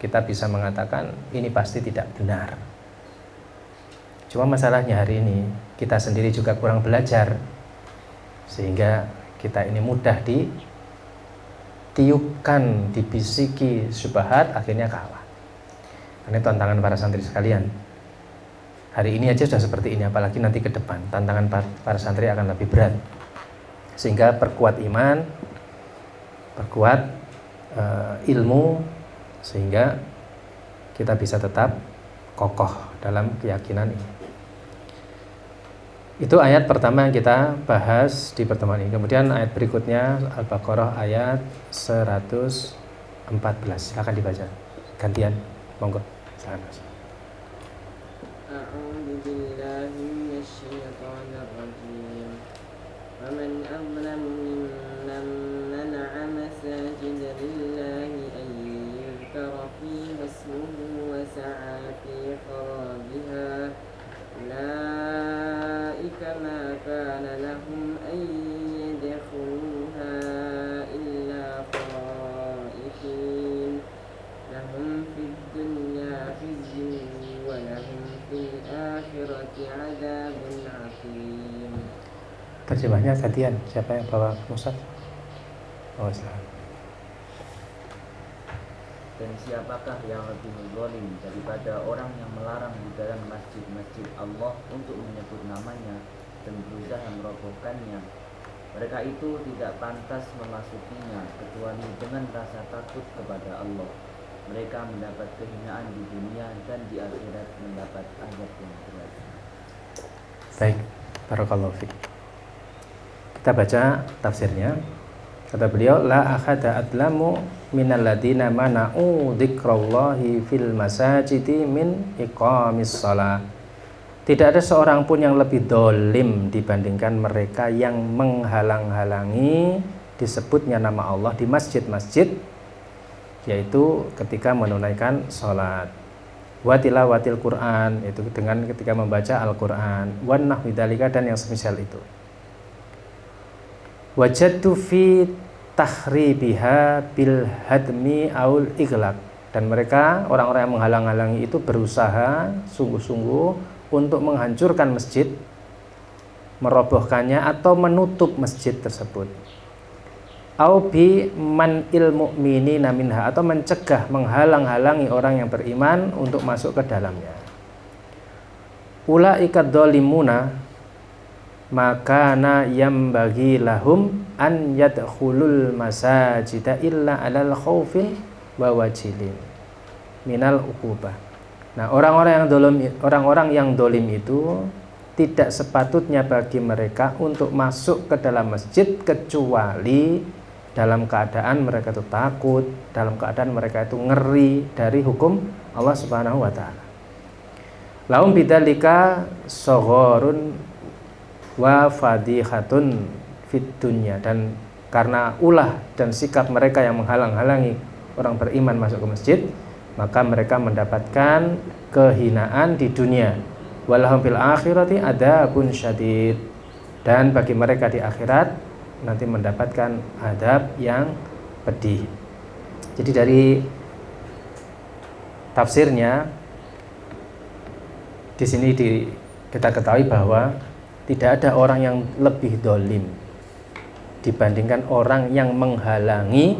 Speaker 1: kita bisa mengatakan ini pasti tidak benar. Cuma masalahnya hari ini kita sendiri juga kurang belajar, sehingga kita ini mudah ditiupkan, dibisiki syubhat, akhirnya kalah. Ini tantangan para santri sekalian. Hari ini aja sudah seperti ini, apalagi nanti ke depan tantangan para santri akan lebih berat. Sehingga perkuat iman, perkuat ilmu, sehingga kita bisa tetap kokoh dalam keyakinan ini. Itu ayat pertama yang kita bahas di pertemuan ini. Kemudian ayat berikutnya Al-Baqarah ayat 114. Silakan dibaca. Gantian, monggo. Silakan.
Speaker 2: A'udzu billahi minasyaitonir rajim. Wa man azlamu mimman mana'a masajida lillahi an yuzkara fiha ismuhu wa sa'a fi kharabiha. Ulaika ma kana lahum an yadkhuluha illa khaifin. Lahum fid dunya khizyun wa lahum fil akhirati 'adzabun 'adzim.
Speaker 1: Terjemahnya gantian. Siapa yang bawa musaf? Oh, silakan.
Speaker 4: Dan siapakah yang lebih zalim daripada orang yang melarang di dalam masjid-masjid Allah untuk menyebut namanya dan berusaha merobohkannya? Mereka itu tidak pantas memasukinya kecuali dengan rasa takut kepada Allah. Mereka mendapat kehinaan di dunia dan di akhirat mendapat azab yang berat.
Speaker 1: Baik, barakallahu fiik. Kita baca tafsirnya. Kata beliau, la akhada adlamu minal ladina mana'u dzikrallahi fil masajidi min iqamis shalah. Tidak ada seorang pun yang lebih dolim dibandingkan mereka yang menghalang-halangi disebutnya nama Allah di masjid-masjid, yaitu ketika menunaikan sholat. Wa tilawatil Quran, itu dengan ketika membaca Al-Quran. Wan nahwi dzalika, dan yang semisal itu. Wajadtu fi tahribiha bil hadmi aul ighlaq, dan mereka orang-orang yang menghalang-halangi itu berusaha sungguh-sungguh untuk menghancurkan masjid, merobohkannya atau menutup masjid tersebut. au bi man'il mu'minina minha, atau mencegah, menghalang-halangi orang yang beriman untuk masuk ke dalamnya. Ulaika dzalimuna maka yambagi lahum an yadkhulul masajida illa alal khaufin wa wajilin minal uqubah. Nah, orang-orang yang dolim itu tidak sepatutnya bagi mereka untuk masuk ke dalam masjid kecuali dalam keadaan mereka itu takut, dalam keadaan mereka itu ngeri dari hukum Allah Subhanahu wa taala. Lahum bidzalika saghorun wa fadihatun fid dunya, dan karena ulah dan sikap mereka yang menghalang-halangi orang beriman masuk ke masjid, maka mereka mendapatkan kehinaan di dunia. Walahum fil akhirati adzabun syadid, dan bagi mereka di akhirat nanti mendapatkan adab yang pedih. Jadi dari tafsirnya di sini kita ketahui bahwa tidak ada orang yang lebih dolim dibandingkan orang yang menghalangi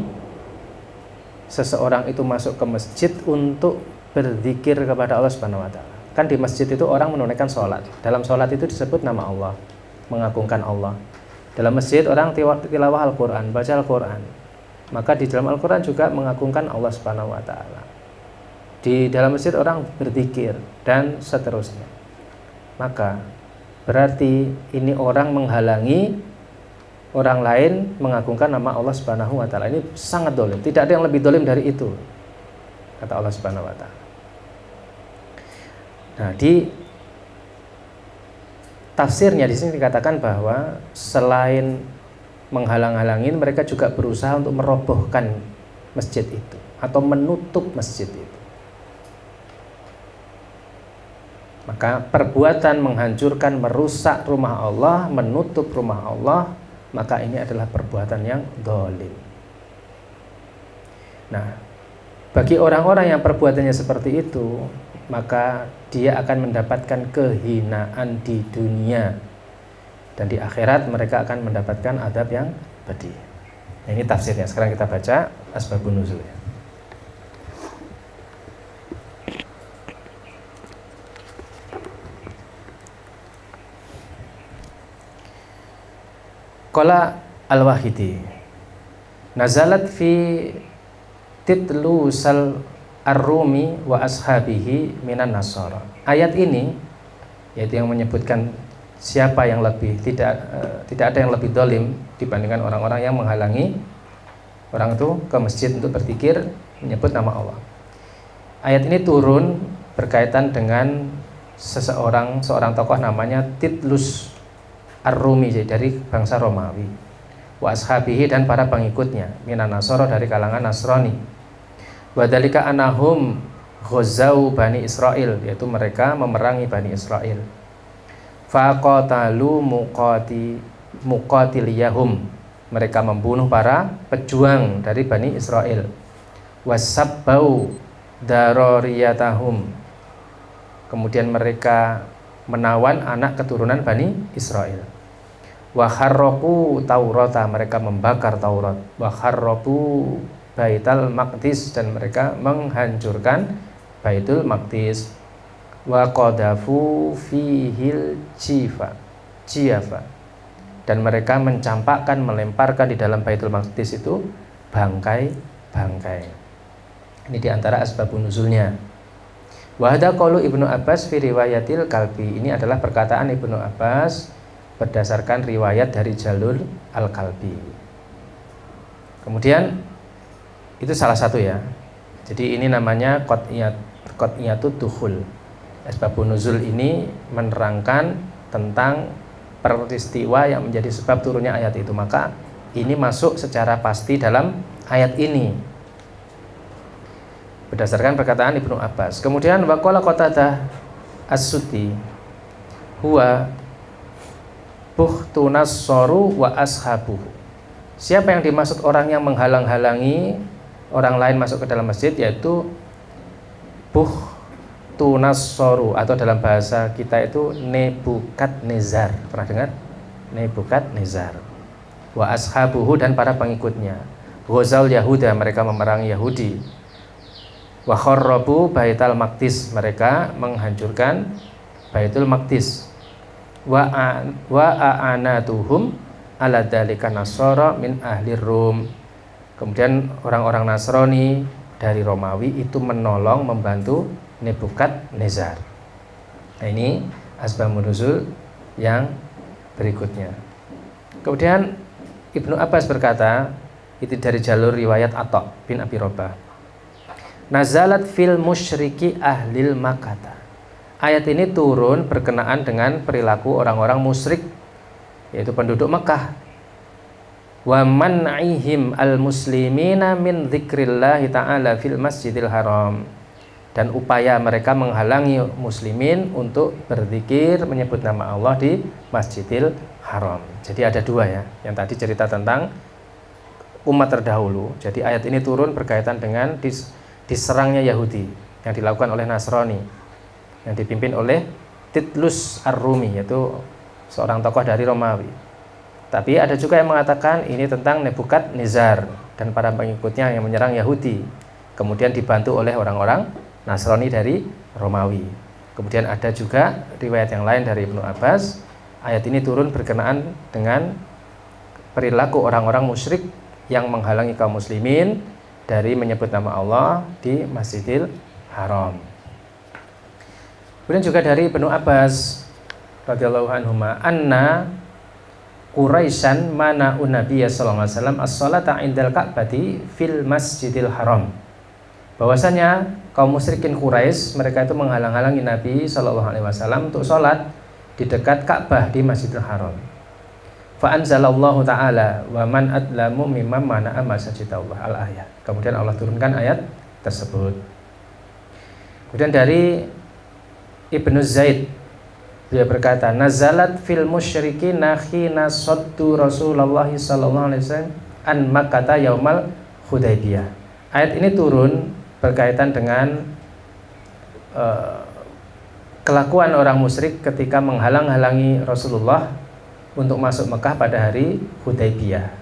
Speaker 1: seseorang itu masuk ke masjid untuk berzikir kepada Allah Subhanahu wa taala. Kan di masjid itu orang menunaikan sholat. Dalam sholat itu disebut nama Allah, mengagungkan Allah. Dalam masjid orang tilawah Al-Quran, baca Al-Quran. Maka di dalam Al-Quran juga mengagungkan Allah Subhanahu wa taala. Di dalam masjid orang berzikir dan seterusnya. Maka berarti ini orang menghalangi orang lain mengagungkan nama Allah Subhanahu wa taala. Ini sangat dolim. Tidak ada yang lebih dolim dari itu, kata Allah Subhanahu wa taala. Nah, di tafsirnya di sini dikatakan bahwa selain menghalang-halangin, mereka juga berusaha untuk merobohkan masjid itu atau menutup masjid itu. Maka perbuatan menghancurkan, merusak rumah Allah, menutup rumah Allah, maka ini adalah perbuatan yang dolim. Nah, bagi orang-orang yang perbuatannya seperti itu, maka dia akan mendapatkan kehinaan di dunia, dan di akhirat mereka akan mendapatkan adab yang pedih. Nah, ini tafsirnya. Sekarang kita baca asbabun nuzulnya. Qala Al-Wahidi nazalat fi titlusal Ar-Rumi wa ashabihi minan Nasara. Ayat ini, yaitu yang menyebutkan siapa yang lebih tidak ada yang lebih dolim dibandingkan orang-orang yang menghalangi orang itu ke masjid untuk berzikir menyebut nama Allah. Ayat ini turun berkaitan dengan seorang tokoh namanya Titlus Ar-Rumi dari bangsa Romawi, wa ashabihi dan para pengikutnya minan Nasara dari kalangan Nasrani. Wadhalika anahum ghazau Bani Israel, yaitu mereka memerangi Bani Israel. Faqatalu muqatiliyahum, mereka membunuh para pejuang dari Bani Israel. Wasabbau daroriyatahum, kemudian mereka menawan anak keturunan Bani Israel. Wa kharraqu Taurata, mereka membakar Taurat. Wa kharrabu Baitul Maqdis, dan mereka menghancurkan Baitul Maqdis. Wa qadafu fihil jiafa, dan mereka mencampakkan, melemparkan di dalam Baitul Maqdis itu bangkai-bangkai. Ini diantara asbabun nuzulnya. Wa hadza qaulu Ibnu Abbas fi riwayatil Kalbi, ini adalah perkataan Ibnu Abbas berdasarkan riwayat dari Jalul Al-Kalbi. Kemudian itu salah satu ya. Jadi ini namanya qat'iyatut dukhul. Asbabun nuzul ini menerangkan tentang peristiwa yang menjadi sebab turunnya ayat itu. Maka ini masuk secara pasti dalam ayat ini berdasarkan perkataan Ibnu Abbas. Kemudian waqala Qatadah As-Suddi huwa buhtunas soru wa ashabuhu. Siapa yang dimaksud orang yang menghalang-halangi orang lain masuk ke dalam masjid, yaitu buhtunas soru, atau dalam bahasa kita itu Nebukadnezar. Pernah dengar? Nebukadnezar. wa ashabuhu dan para pengikutnya. Ghazal Yahuda, mereka memerangi Yahudi. Wa kharrabu Baitul Maqdis, mereka menghancurkan Baitul Maqdis. Wa a'anatuhum ala dzalika nasara min ahli Rum. Kemudian orang-orang Nasrani dari Romawi itu menolong, membantu Nebukadnezar. Nah, ini asbabun nuzul yang berikutnya. Kemudian Ibnu Abbas berkata, itu dari jalur riwayat Atha bin Abi Robah. Nazalat fil musyriki ahlil Makkah. Ayat ini turun berkenaan dengan perilaku orang-orang musyrik, yaitu penduduk Mekah. Wa man'ihim al-muslimina min dzikrillah ta'ala fil masjidil haram. Dan upaya mereka menghalangi muslimin untuk berzikir menyebut nama Allah di Masjidil Haram. Jadi ada dua ya, yang tadi cerita tentang umat terdahulu. Jadi ayat ini turun berkaitan dengan diserangnya Yahudi yang dilakukan oleh Nasrani, yang dipimpin oleh Titlus Ar-Rumi, yaitu seorang tokoh dari Romawi. Tapi ada juga yang mengatakan ini tentang Nebukadnezar dan para pengikutnya yang menyerang Yahudi, kemudian dibantu oleh orang-orang Nasrani dari Romawi. Kemudian ada juga riwayat yang lain dari Ibnu Abbas, ayat ini turun berkenaan dengan perilaku orang-orang musyrik yang menghalangi kaum muslimin dari menyebut nama Allah di Masjidil Haram. Kemudian juga dari Ibnu Abbas radhiyallahu anhuma anna Quraisyan mana'un Nabiyya sallallahu alaihi wasallam as-salata 'indal Ka'bati fil Masjidil Haram. Bahwasanya kaum musyrikin Quraisy mereka itu menghalang-halangi Nabi sallallahu alaihi wasallam untuk salat di dekat Ka'bah di Masjidil Haram. Fa anzalallahu ta'ala wa man adlamu mimman mana'a masajidallah al-ayat. Kemudian Allah turunkan ayat tersebut. Kemudian dari Ibnu Zaid, dia berkata, nazalat fil musyrikina khina saddu Rasulullah sallallahu alaihi wasallam an Makkah yaumal Hudaybiyah. Ayat ini turun berkaitan dengan kelakuan orang musyrik ketika menghalang-halangi Rasulullah untuk masuk Mekah pada hari Hudaybiyah,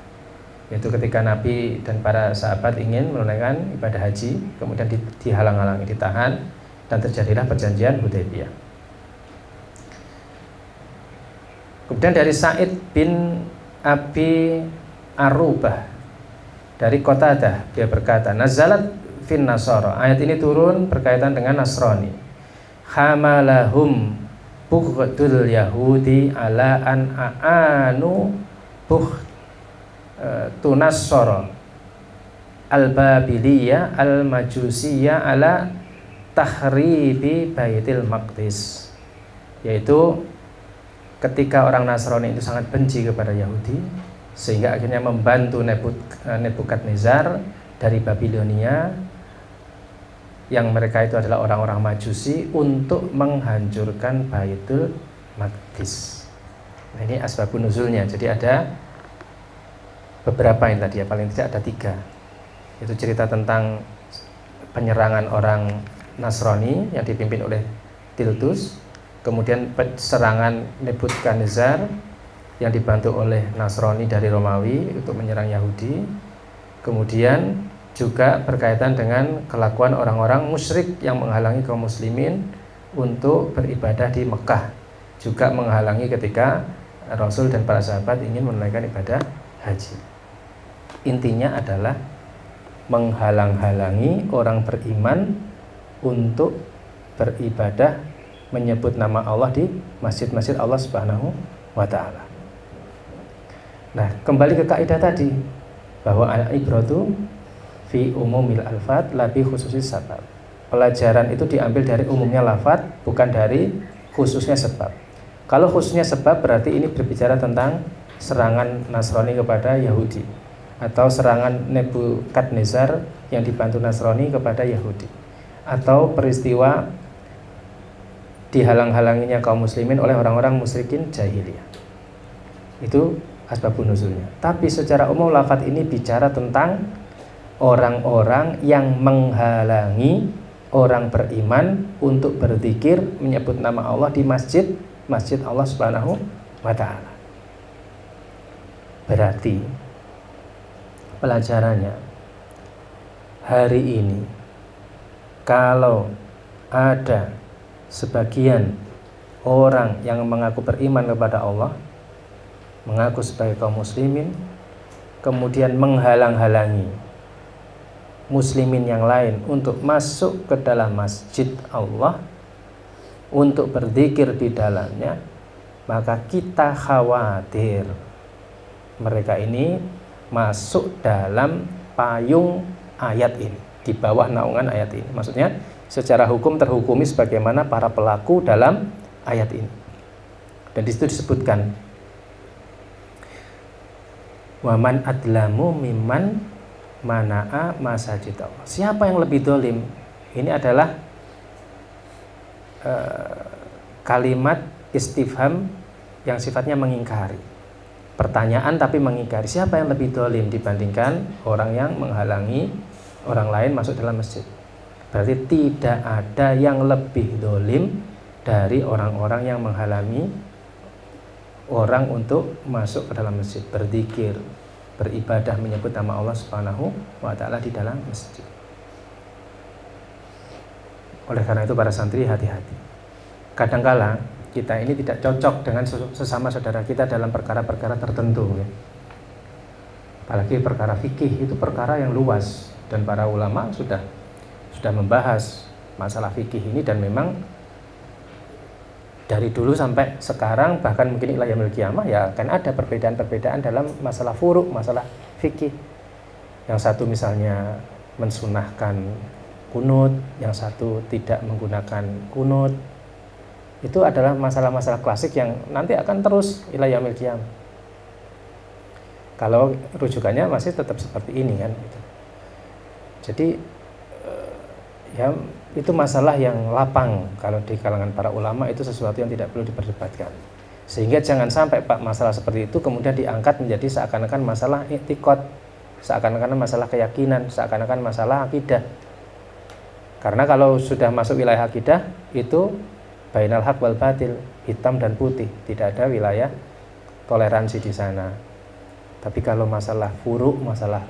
Speaker 1: yaitu ketika Nabi dan para sahabat ingin menunaikan ibadah haji, kemudian dihalang-halangi, ditahan, dan terjadilah perjanjian Hudaybiyah. Kemudian dari Sa'id bin Abi Arubah dari Qatadah, dia berkata, nazalat fin Nasara. Ayat ini turun berkaitan dengan Nasrani. Hamalahum bughdul Yahudi ala an aanu tunassara al-Babiliyah al-Majusiyah ala tahribi Baitil Maqdis. Yaitu ketika orang Nasrani itu sangat benci kepada Yahudi, sehingga akhirnya membantu Nebukadnezar dari Babilonia, yang mereka itu adalah orang-orang Majusi, untuk menghancurkan Baitul Maqdis. Nah, ini asbabun nuzulnya. Jadi ada beberapa yang tadi ya, paling tidak ada 3. Itu cerita tentang penyerangan orang Nasrani yang dipimpin oleh Titus, kemudian serangan Nebukadnezar yang dibantu oleh Nasrani dari Romawi untuk menyerang Yahudi. Kemudian juga berkaitan dengan kelakuan orang-orang musyrik yang menghalangi kaum muslimin untuk beribadah di Mekah, juga menghalangi ketika Rasul dan para sahabat ingin menunaikan ibadah haji. Intinya adalah menghalang-halangi orang beriman untuk beribadah menyebut nama Allah di masjid-masjid Allah Subhanahu wa ta'ala. Nah, kembali ke kaidah tadi bahwa al-ibratu fi umumil alfat labi khususis sabab. Pelajaran itu diambil dari umumnya lafaz, bukan dari khususnya sebab. Kalau khususnya sebab berarti ini berbicara tentang serangan Nasrani kepada Yahudi, atau serangan Nebukadnezar yang dibantu Nasrani kepada Yahudi, atau peristiwa dihalang-halanginya kaum muslimin oleh orang-orang musyrikin jahiliyah. Itu asbabun nuzulnya. Tapi secara umum lafaz ini bicara tentang orang-orang yang menghalangi orang beriman untuk berzikir menyebut nama Allah di masjid Allah Subhanahu wa ta'ala. Berarti pelajarannya hari ini, kalau ada sebagian orang yang mengaku beriman kepada Allah, mengaku sebagai kaum muslimin, kemudian menghalang-halangi muslimin yang lain untuk masuk ke dalam masjid Allah, untuk berzikir di dalamnya, maka kita khawatir mereka ini masuk dalam payung ayat ini, di bawah naungan ayat ini. Maksudnya secara hukum terhukumi sebagaimana para pelaku dalam ayat ini. Dan di situ disebutkan, waman adlamu mimman mana'a masajid Allah. Siapa yang lebih dolim? Ini adalah kalimat istifham yang sifatnya mengingkari. Pertanyaan tapi mengingkari. Siapa yang lebih dolim dibandingkan orang yang menghalangi orang lain masuk dalam masjid? Berarti tidak ada yang lebih dolim dari orang-orang yang menghalangi orang untuk masuk ke dalam masjid, berzikir, beribadah, menyebut nama Allah Subhanahu wa ta'ala di dalam masjid. Oleh karena itu para santri hati-hati. Kadangkala kita ini tidak cocok dengan sesama saudara kita dalam perkara-perkara tertentu, ya. Apalagi perkara fikih, itu perkara yang luas, dan para ulama sudah membahas masalah fikih ini, dan memang dari dulu sampai sekarang, bahkan mungkin ila yaumil qiyamah, ya akan ada perbedaan-perbedaan dalam masalah furu', masalah fikih. Yang satu misalnya mensunahkan kunut, yang satu tidak menggunakan kunut. Itu adalah masalah-masalah klasik yang nanti akan terus ila yaumil qiyamah. Kalau rujukannya masih tetap seperti ini kan. Jadi ya itu masalah yang lapang kalau di kalangan para ulama, itu sesuatu yang tidak perlu diperdebatkan. Sehingga jangan sampai Pak masalah seperti itu kemudian diangkat menjadi seakan-akan masalah i'tiqad, seakan-akan masalah keyakinan, seakan-akan masalah akidah. Karena kalau sudah masuk wilayah akidah, itu bainal haq wal batil, hitam dan putih, tidak ada wilayah toleransi di sana. Tapi kalau masalah furu', masalah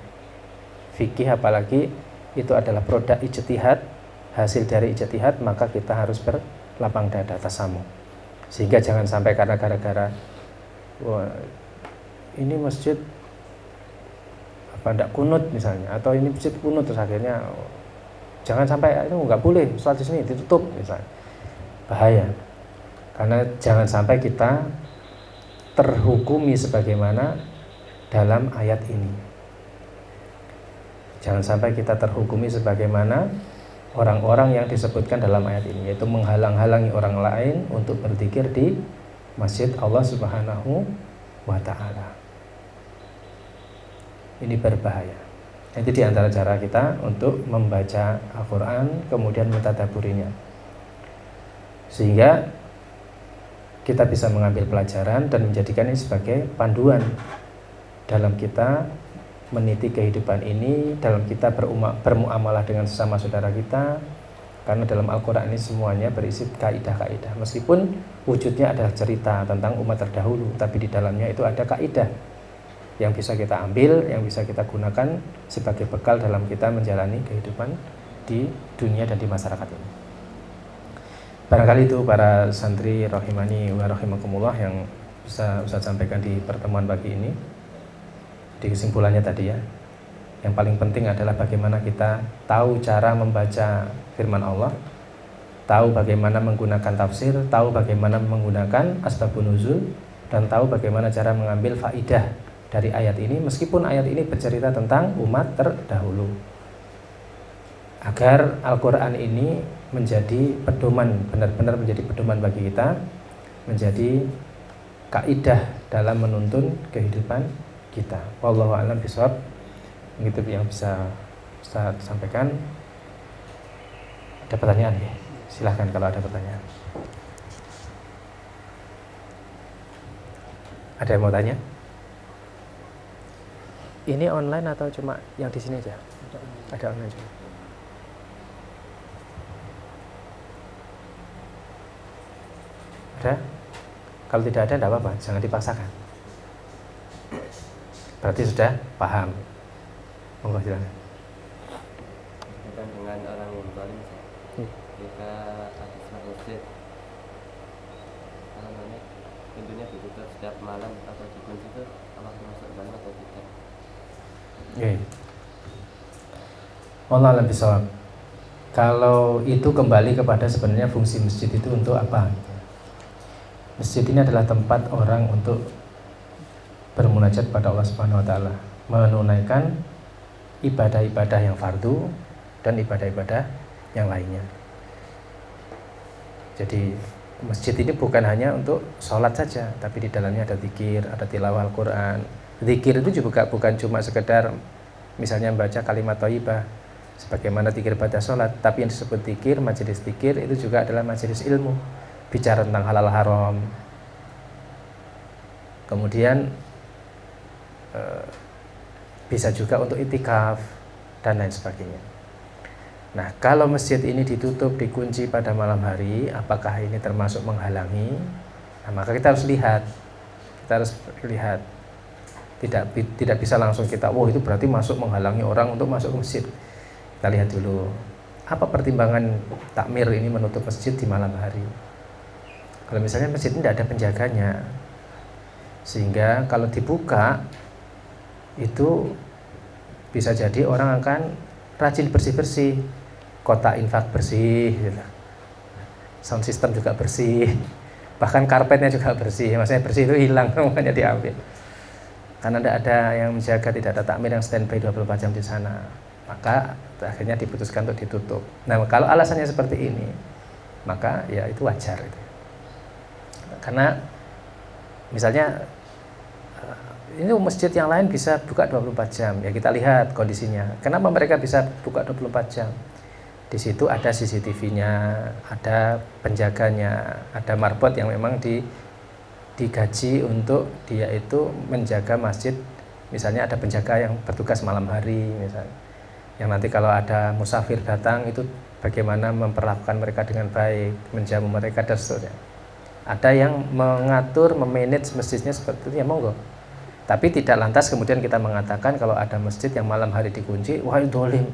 Speaker 1: fikih apalagi, itu adalah produk ijtihad, hasil dari ijtihad, maka kita harus berlapang dada, tasamu. Sehingga jangan sampai karena gara-gara wah, ini masjid apa ndak kunut misalnya, atau ini masjid kunut, terus akhirnya jangan sampai itu nggak boleh sholat di sini, ditutup misalnya. Bahaya. Karena jangan sampai kita terhukumi sebagaimana dalam ayat ini. Jangan sampai kita terhukumi sebagaimana orang-orang yang disebutkan dalam ayat ini, yaitu menghalang-halangi orang lain untuk berzikir di masjid Allah Subhanahu wa ta'ala. Ini berbahaya. Itu di antara cara kita untuk membaca Al-Quran, kemudian mentadabburinya, sehingga kita bisa mengambil pelajaran dan menjadikan ini sebagai panduan dalam kita meniti kehidupan ini, dalam kita bermuamalah dengan sesama saudara kita. Karena dalam Al-Quran ini semuanya berisi kaidah-kaidah. Meskipun wujudnya adalah cerita tentang umat terdahulu, tapi di dalamnya itu ada kaidah yang bisa kita ambil, yang bisa kita gunakan sebagai bekal dalam kita menjalani kehidupan di dunia dan di masyarakat ini. Barangkali itu para santri rahimani wa rahimakumullah yang bisa Ustaz sampaikan di pertemuan pagi ini. Di kesimpulannya tadi ya, yang paling penting adalah bagaimana kita tahu cara membaca firman Allah, tahu bagaimana menggunakan tafsir, tahu bagaimana menggunakan asbabun nuzul, dan tahu bagaimana cara mengambil faidah dari ayat ini, meskipun ayat ini bercerita tentang umat terdahulu, agar Al-Quran ini menjadi pedoman, benar-benar menjadi pedoman bagi kita, menjadi kaidah dalam menuntun kehidupan kita. Wallahu a'lam bishawab. Begitu yang bisa saya sampaikan. Ada pertanyaan ya? Silahkan kalau ada pertanyaan. Ada yang mau tanya? Ini online atau cuma yang di sini aja? Ada online juga. Ada? Kalau tidak ada, tidak apa-apa, jangan dipaksakan. berarti sudah paham. Monggo silakan.
Speaker 3: Bukan dengan orang yang zalim. Jika ada sebuah masjid, namanya pintunya ditutup setiap malam atau dikunci, itu apa termasuk zalim atau tidak?
Speaker 1: Allah alam bisawab. Kalau itu kembali kepada sebenarnya fungsi masjid itu untuk apa? Masjid ini adalah tempat orang untuk bermunajat pada Allah Subhanahu wa taala, menunaikan ibadah-ibadah yang fardu dan ibadah-ibadah yang lainnya. Jadi masjid ini bukan hanya untuk sholat saja, tapi di dalamnya ada zikir, ada tilawah Al-Quran. Zikir itu juga bukan cuma sekedar misalnya membaca kalimat thayyibah sebagaimana zikir pada sholat, tapi yang disebut zikir, majelis zikir itu juga adalah majelis ilmu, bicara tentang halal haram. Kemudian bisa juga untuk itikaf dan lain sebagainya. Nah, kalau masjid ini ditutup, dikunci pada malam hari, apakah ini termasuk menghalangi? Nah, maka kita harus lihat. Tidak bisa langsung kita, wah itu berarti masuk menghalangi orang untuk masuk ke masjid. Kita lihat dulu, apa pertimbangan takmir ini menutup masjid di malam hari. Kalau misalnya masjid ini tidak ada penjaganya, sehingga kalau dibuka itu bisa jadi orang akan rajin bersih-bersih, kotak infak bersih, gitu. Sound system juga bersih, bahkan karpetnya juga bersih. Maksudnya bersih itu hilang, makanya diambil. Karena tidak ada yang menjaga, tidak ada takmir yang standby 24 jam di sana, maka akhirnya diputuskan untuk ditutup. Nah, kalau alasannya seperti ini, maka ya itu wajar. Gitu. Karena misalnya ini masjid yang lain bisa buka 24 jam, ya kita lihat kondisinya. Kenapa mereka bisa buka 24 jam? Di situ ada CCTV-nya, ada penjaganya, ada marbot yang memang digaji untuk dia itu menjaga masjid. Misalnya ada penjaga yang bertugas malam hari misalnya, yang nanti kalau ada musafir datang itu bagaimana memperlakukan mereka dengan baik, menjamu mereka dan seterusnya. Ada yang mengatur, memanage masjidnya seperti itu, ya monggo. Tapi tidak lantas kemudian kita mengatakan kalau ada masjid yang malam hari dikunci, wah itu dolim,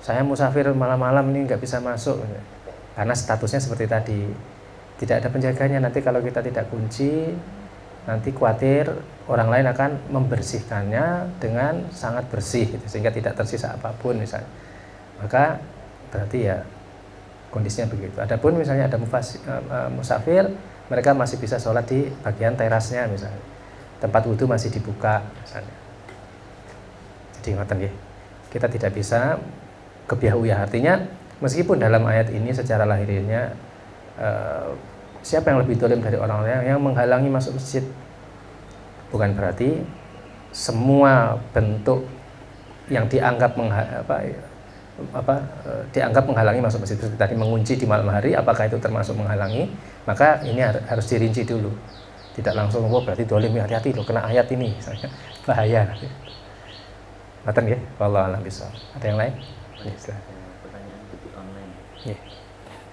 Speaker 1: saya musafir malam-malam ini nggak bisa masuk, karena statusnya seperti tadi, tidak ada penjaganya. Nanti kalau kita tidak kunci, nanti khawatir orang lain akan membersihkannya dengan sangat bersih, gitu, sehingga tidak tersisa apapun misalnya. Maka berarti ya kondisinya begitu. Adapun misalnya ada musafir, mereka masih bisa sholat di bagian terasnya misalnya, tempat wudhu masih dibuka misalnya. Jadi ngoten nggih. Kita tidak bisa kebiahuyah. Artinya meskipun dalam ayat ini secara lahiriahnya siapa yang lebih dolim dari orang-orang yang menghalangi masuk masjid, bukan berarti semua bentuk yang dianggap dianggap menghalangi masuk masjid, seperti tadi mengunci di malam hari, apakah itu termasuk menghalangi? Maka ini harus dirinci dulu. Tidak langsung, oh berarti dolim, hati-hati loh kena ayat ini, bahaya. Ngoten nggih, wallahu a'lam bishawab. Ada yang lain?
Speaker 4: Pertanyaan di online.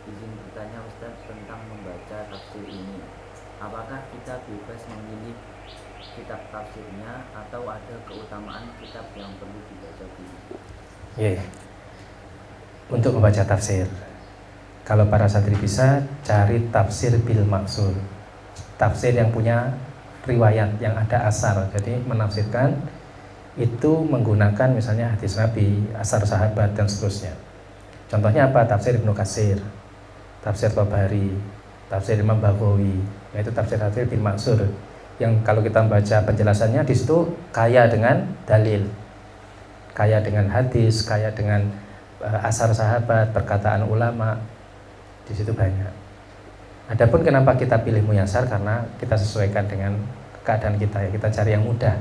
Speaker 4: Izin bertanya Ustaz tentang membaca tafsir ini. Apakah kita bebas memilih kitab tafsirnya atau ada keutamaan kitab yang perlu dibaca dulu?
Speaker 1: Untuk membaca tafsir, kalau para santri bisa cari tafsir bil maksur, tafsir yang punya riwayat, yang ada asar. Jadi menafsirkan itu menggunakan misalnya hadis Nabi, asar sahabat dan seterusnya. Contohnya apa? Tafsir Ibnu Katsir, tafsir Tabari, tafsir Imam Baghawi, yaitu tafsir bil maksur, yang kalau kita baca penjelasannya di situ kaya dengan dalil, kaya dengan hadis, kaya dengan asar sahabat, perkataan ulama, di situ banyak. Adapun kenapa kita pilih muyasar, karena kita sesuaikan dengan keadaan kita, ya kita cari yang mudah,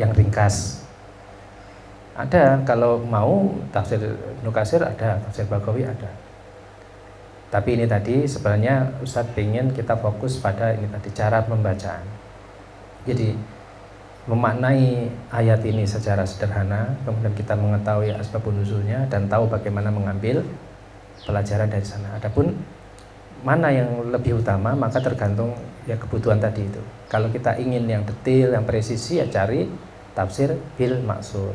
Speaker 1: yang ringkas. Ada kalau mau tafsir Ibnu Katsir ada, tafsir Baghawi ada. Tapi ini tadi sebenarnya Ustadz ingin kita fokus pada ini tadi, cara pembacaan. Jadi memaknai ayat ini secara sederhana, kemudian kita mengetahui asbabun nuzulnya dan tahu bagaimana mengambil pelajaran dari sana. Adapun mana yang lebih utama, maka tergantung ya kebutuhan tadi itu. Kalau kita ingin yang detail, yang presisi, ya cari tafsir bil maksur.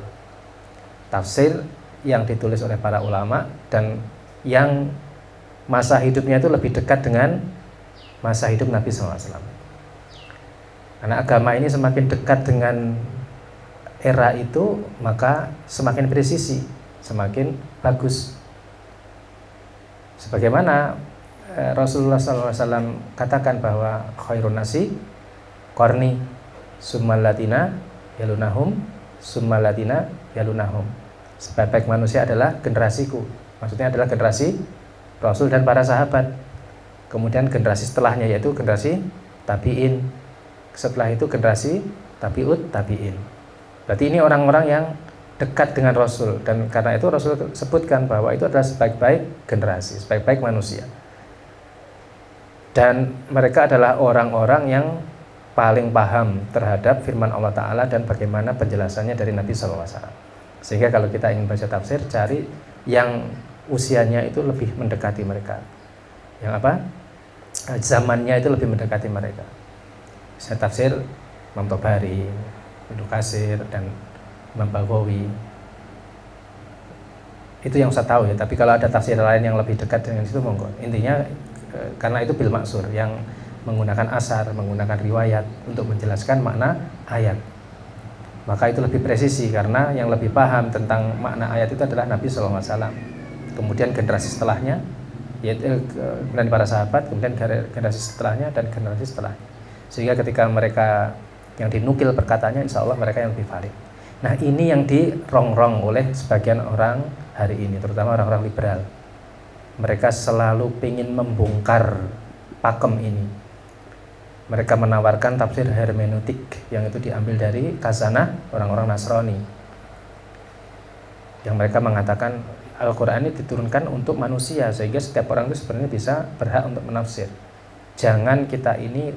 Speaker 1: Tafsir yang ditulis oleh para ulama dan yang masa hidupnya itu lebih dekat dengan masa hidup Nabi SAW. Karena agama ini semakin dekat dengan era itu, maka semakin presisi, semakin bagus. Sebagaimana Rasulullah SAW katakan bahwa khairun nasi qarni summal ladina yalunahum summal ladina yalunahum. Sebaik-baik manusia adalah generasiku. Maksudnya adalah generasi Rasul dan para sahabat. Kemudian generasi setelahnya yaitu generasi tabi'in. Setelah itu generasi tabi'ut tabi'in. Berarti ini orang-orang yang dekat dengan Rasul, dan karena itu Rasul sebutkan bahwa itu adalah sebaik-baik generasi, sebaik-baik manusia. Dan mereka adalah orang-orang yang paling paham terhadap firman Allah Ta'ala dan bagaimana penjelasannya dari Nabi SAW. Sehingga kalau kita ingin baca tafsir, cari yang usianya itu lebih mendekati mereka. Yang apa? Zamannya itu lebih mendekati mereka. Misalnya tafsir Imam Tobari, Ibnu Katsir, dan Imam Baghawi. Itu yang saya tahu ya, tapi kalau ada tafsir lain yang lebih dekat dengan situ monggo. Intinya karena itu bil maksur yang menggunakan asar, menggunakan riwayat untuk menjelaskan makna ayat. Maka itu lebih presisi karena yang lebih paham tentang makna ayat itu adalah Nabi SAW. Kemudian generasi setelahnya, yaitu kemudian para sahabat, kemudian generasi setelahnya dan generasi setelahnya. Sehingga ketika mereka yang dinukil perkataannya, insya Allah mereka yang lebih valid. Nah, ini yang dirongrong oleh sebagian orang hari ini, terutama orang-orang liberal. Mereka selalu ingin membongkar pakem ini. Mereka menawarkan tafsir hermeneutik yang itu diambil dari khazanah orang-orang Nasrani, yang mereka mengatakan Al-Quran ini diturunkan untuk manusia, sehingga setiap orang itu sebenarnya bisa berhak untuk menafsir. Jangan kita ini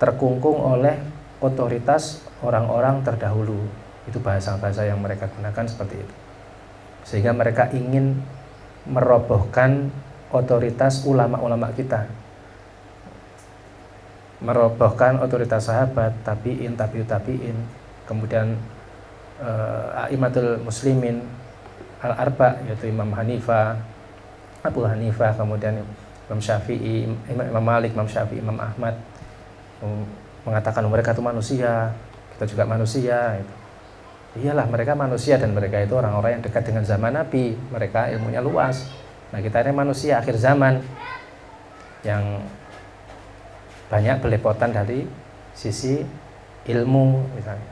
Speaker 1: terkungkung oleh otoritas orang-orang terdahulu. Itu bahasa-bahasa yang mereka gunakan seperti itu. Sehingga mereka ingin merobohkan otoritas ulama-ulama kita, merobohkan otoritas sahabat, tabi'in, tabi'ut tabi'in, kemudian a'immatul muslimin al-arba, yaitu Imam Hanifah, Abu Hanifah, kemudian Imam Syafi'i, Imam Malik, Imam Syafi'i, Imam Ahmad, mengatakan mereka itu manusia, kita juga manusia. Iyalah, mereka manusia dan mereka itu orang-orang yang dekat dengan zaman Nabi, mereka ilmunya luas. Nah, kita ini manusia akhir zaman yang banyak belepotan dari sisi ilmu misalnya.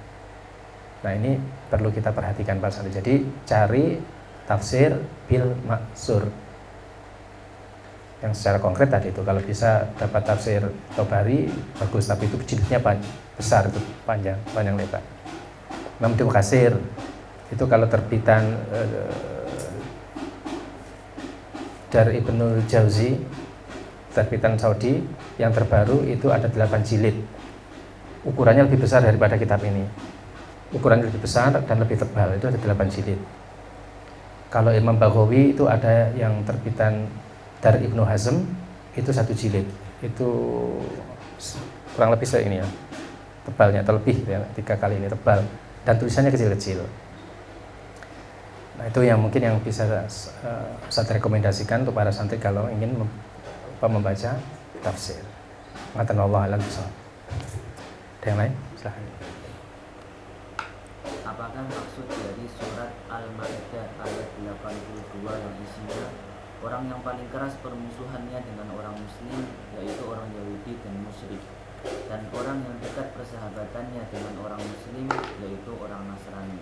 Speaker 1: Nah, ini perlu kita perhatikan Pak Sandi. Jadi cari tafsir bil maksur yang secara konkret tadi itu. Kalau bisa dapat tafsir Tobari bagus, tapi itu jilidnya besar, itu panjang lebar. Imam Ibnu Katsir itu kalau terbitan dari Ibnul Jauzi, terbitan Saudi yang terbaru itu ada 8 jilid. Ukurannya lebih besar daripada kitab ini. Ukurannya lebih besar dan lebih tebal, itu ada 8 jilid. Kalau Imam Baghawi itu ada yang terbitan dari Ibnu Hazm, itu 1 jilid. Itu kurang lebih ini ya, tebalnya terlebih ya, 3 kali ini tebal, dan tulisannya kecil-kecil. Nah, itu yang mungkin yang bisa saya rekomendasikan untuk para santri kalau ingin membaca tafsir. Ngatanallahu a'lam bishawab. Ada yang lain? Silahkan.
Speaker 4: Apakah maksud dari surat Al-Maidah ayat 82 yang isinya orang yang paling keras permusuhannya dengan orang muslim yaitu orang Yahudi dan musyrik, dan orang yang dekat persahabatannya dengan orang muslim yaitu orang Nasrani?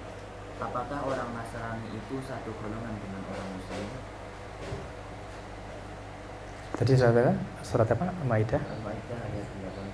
Speaker 4: Apakah orang Nasrani itu satu golongan dengan orang muslim?
Speaker 1: Tadi surat apa? Al-Maidah?
Speaker 4: Al-Maidah ayat 82.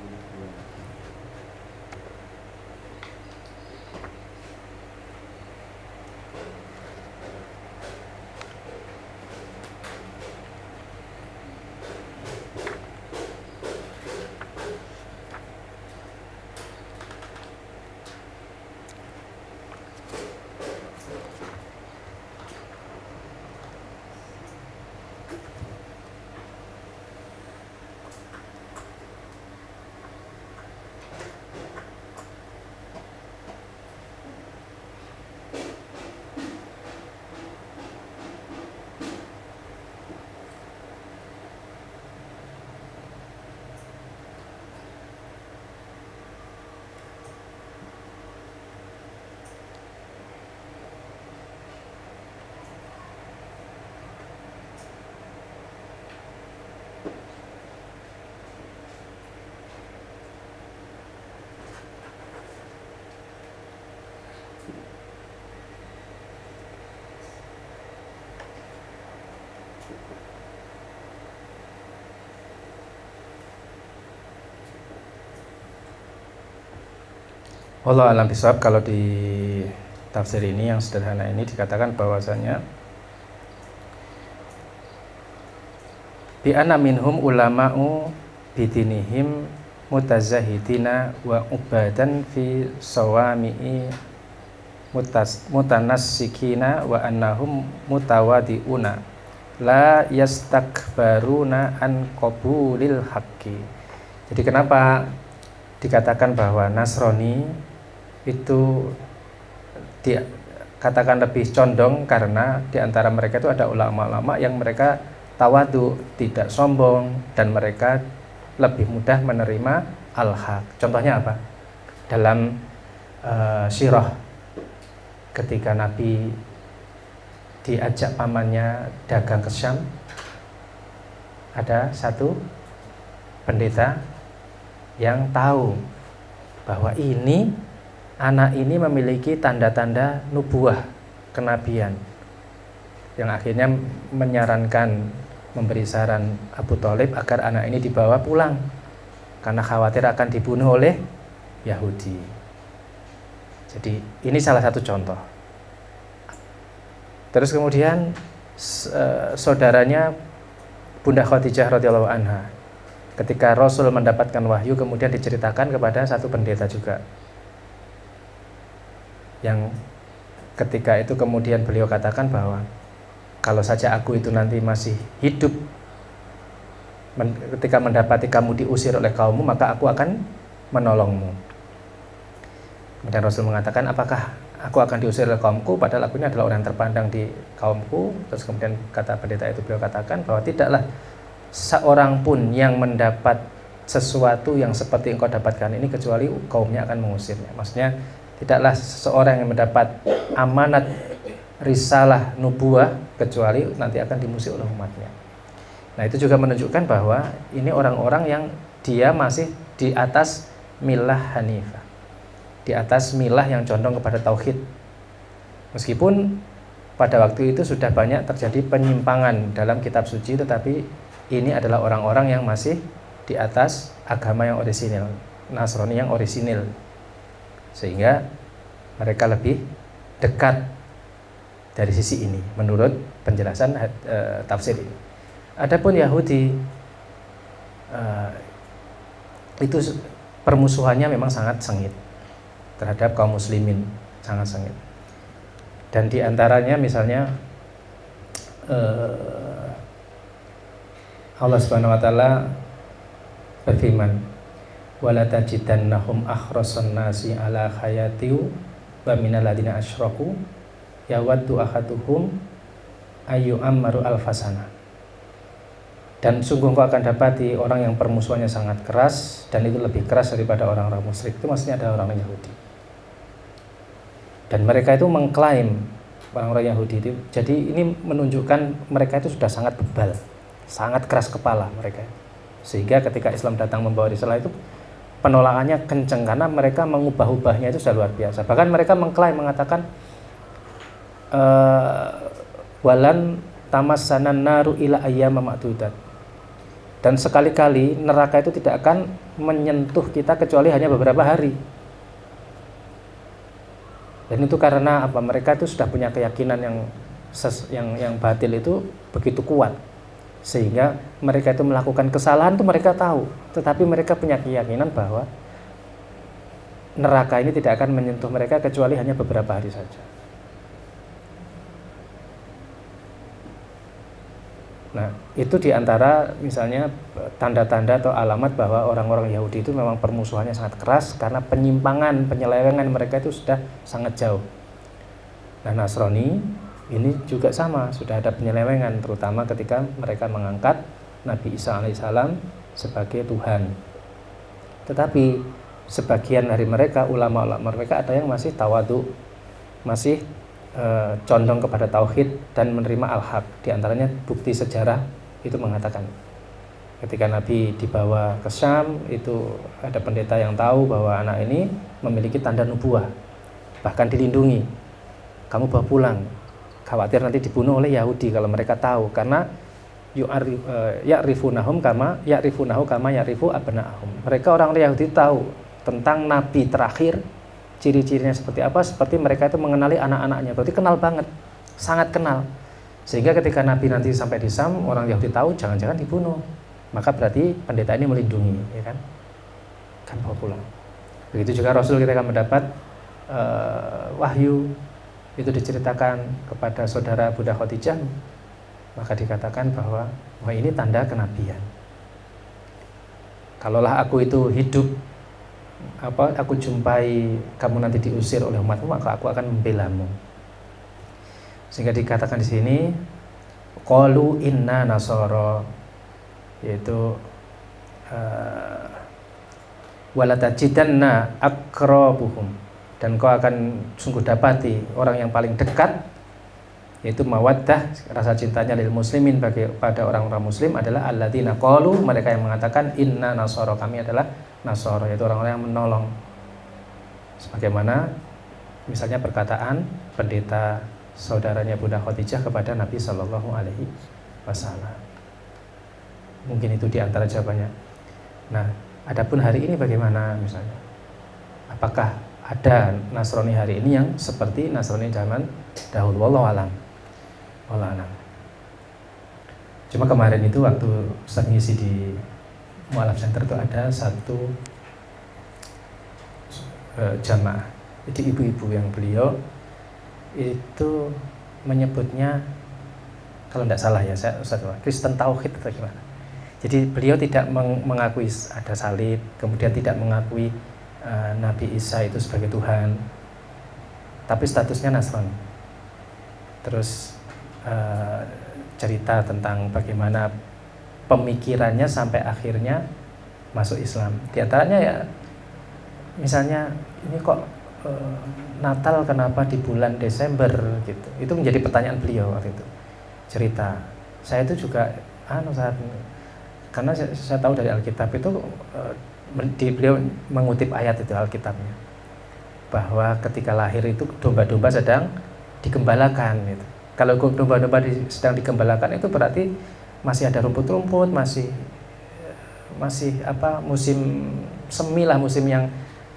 Speaker 1: Allah alam bisawab. Kalau di tafsir ini yang sederhana ini dikatakan bahwasanya bi anna minhum ulama'u bidinihim mutazahidina wa ubadan fi sawami'i mutanassikina wa annahum mutawadi'una la yastakbaruna an qabulil haqqi. Jadi kenapa dikatakan bahwa Nasrani itu dikatakan lebih condong, karena diantara mereka itu ada ulama-ulama yang mereka tawadu, tidak sombong, dan mereka lebih mudah menerima al-haq. Contohnya apa? Dalam sirah, ketika Nabi diajak pamannya dagang ke Syam, ada satu pendeta yang tahu bahwa ini anak ini memiliki tanda-tanda nubuah, kenabian, yang akhirnya menyarankan, memberi saran Abu Thalib agar anak ini dibawa pulang karena khawatir akan dibunuh oleh Yahudi. Jadi ini salah satu contoh. Terus kemudian saudaranya Bunda Khadijah radhiyallahu anha, ketika Rasul mendapatkan wahyu kemudian diceritakan kepada satu pendeta juga, yang ketika itu kemudian beliau katakan bahwa kalau saja aku itu nanti masih hidup ketika mendapati kamu diusir oleh kaummu, maka aku akan menolongmu. Kemudian Rasul mengatakan, apakah aku akan diusir oleh kaumku, padahal aku ini adalah orang yang terpandang di kaumku. Terus kemudian kata pendeta itu, beliau katakan bahwa tidaklah seorang pun yang mendapat sesuatu yang seperti engkau dapatkan ini kecuali kaumnya akan mengusirnya. Maksudnya tidaklah seseorang yang mendapat amanat risalah nubuah kecuali nanti akan dimusuhi oleh umatnya. Nah, itu juga menunjukkan bahwa ini orang-orang yang dia masih di atas milah hanifah, di atas milah yang condong kepada tauhid. Meskipun pada waktu itu sudah banyak terjadi penyimpangan dalam kitab suci, tetapi ini adalah orang-orang yang masih di atas agama yang orisinil, Nasrani yang orisinil, sehingga mereka lebih dekat dari sisi ini menurut penjelasan tafsir ini. Adapun Yahudi itu permusuhannya memang sangat sengit terhadap kaum muslimin, sangat sengit. Dan diantaranya misalnya Allah Subhanahu Wa Taala berfirman, wala tajidannahum akhrasan nasi ala hayatiu wa minal ladina asyraku yawaddu ahaduhum ayu ammaru alfasana. Dan sungguh kau akan dapati orang yang permusuhannya sangat keras, dan itu lebih keras daripada orang-orang musyrik. Itu maksudnya ada orang Yahudi. Dan mereka itu mengklaim, orang-orang Yahudi itu, jadi ini menunjukkan mereka itu sudah sangat bebal, sangat keras kepala mereka. Sehingga ketika Islam datang membawa risalah itu penolakannya kenceng, karena mereka mengubah-ubahnya itu sudah luar biasa. Bahkan mereka mengklaim, mengatakan walan tamassanan naru ila ayyama ma'dudat, dan sekali-kali neraka itu tidak akan menyentuh kita kecuali hanya beberapa hari. Dan itu karena apa? Mereka itu sudah punya keyakinan yang batil itu begitu kuat, sehingga mereka itu melakukan kesalahan itu mereka tahu, tetapi mereka punya keyakinan bahwa neraka ini tidak akan menyentuh mereka kecuali hanya beberapa hari saja. Nah, itu diantara misalnya tanda-tanda atau alamat bahwa orang-orang Yahudi itu memang permusuhannya sangat keras, karena penyimpangan, penyelewengan mereka itu sudah sangat jauh. Nah, Nasrani ini juga sama, sudah ada penyelewengan, terutama ketika mereka mengangkat Nabi Isa alaihissalam sebagai Tuhan. Tetapi sebagian dari mereka, ulama-ulama mereka, ada yang masih tawadu, masih condong kepada tauhid dan menerima al-haq. Di antaranya bukti sejarah itu mengatakan, ketika Nabi dibawa ke Syam, itu ada pendeta yang tahu bahwa anak ini memiliki tanda nubuah, bahkan dilindungi. Kamu bawa pulang, khawatir nanti dibunuh oleh Yahudi kalau mereka tahu, karena ya'rifunahu kama ya'rifu abna'ahum. Mereka orang Yahudi tahu tentang nabi terakhir ciri-cirinya seperti apa? Seperti mereka itu mengenali anak-anaknya, berarti kenal banget, sangat kenal. Sehingga ketika Nabi nanti sampai di Sam, orang Yahudi tahu jangan-jangan dibunuh, maka berarti pendeta ini melindungi, ya kan bawa pulang. Begitu juga Rasul ketika mendapat wahyu itu diceritakan kepada saudara Bunda Khadijah, maka dikatakan bahwa wah ini tanda kenabian. Kalaulah aku itu hidup, aku jumpai kamu nanti diusir oleh umatmu, maka aku akan membelamu. Sehingga dikatakan di sini qalu inna nasara, yaitu walatajidanna akrabuhum, dan kau akan sungguh dapati orang yang paling dekat, yaitu mawaddah, rasa cintanya lil muslimin pada orang-orang muslim adalah alladzina qalu, mereka yang mengatakan inna nasara, kami adalah nasara, yaitu orang-orang yang menolong. Sebagaimana misalnya perkataan pendeta saudaranya Bunda Khadijah kepada Nabi Shallallahu Alaihi Wasallam. Mungkin itu diantara jawabannya. Nah, adapun hari ini bagaimana misalnya? Apakah ada Nasrani hari ini yang seperti Nasrani zaman dahulu? Wallahu alam. Cuma kemarin itu waktu Ustaz ngisi di Mu'alaf Center itu ada satu jamaah, jadi ibu-ibu yang beliau itu menyebutnya, kalau tidak salah ya Ustaz, Kristen Tauhid atau gimana. Jadi beliau tidak mengakui ada salib, kemudian tidak mengakui Nabi Isa itu sebagai Tuhan, tapi statusnya Nasrani. Terus cerita tentang bagaimana pemikirannya sampai akhirnya masuk Islam. Di antaranya ya misalnya ini kok Natal kenapa di bulan Desember gitu. Itu menjadi pertanyaan beliau waktu itu. Cerita. Saya itu juga karena saya tahu dari Alkitab itu beliau mengutip ayat itu Alkitabnya, bahwa ketika lahir itu domba-domba sedang digembalakan gitu. Kalau domba-domba sedang digembalakan itu berarti masih ada rumput-rumput, masih musim semi lah, musim yang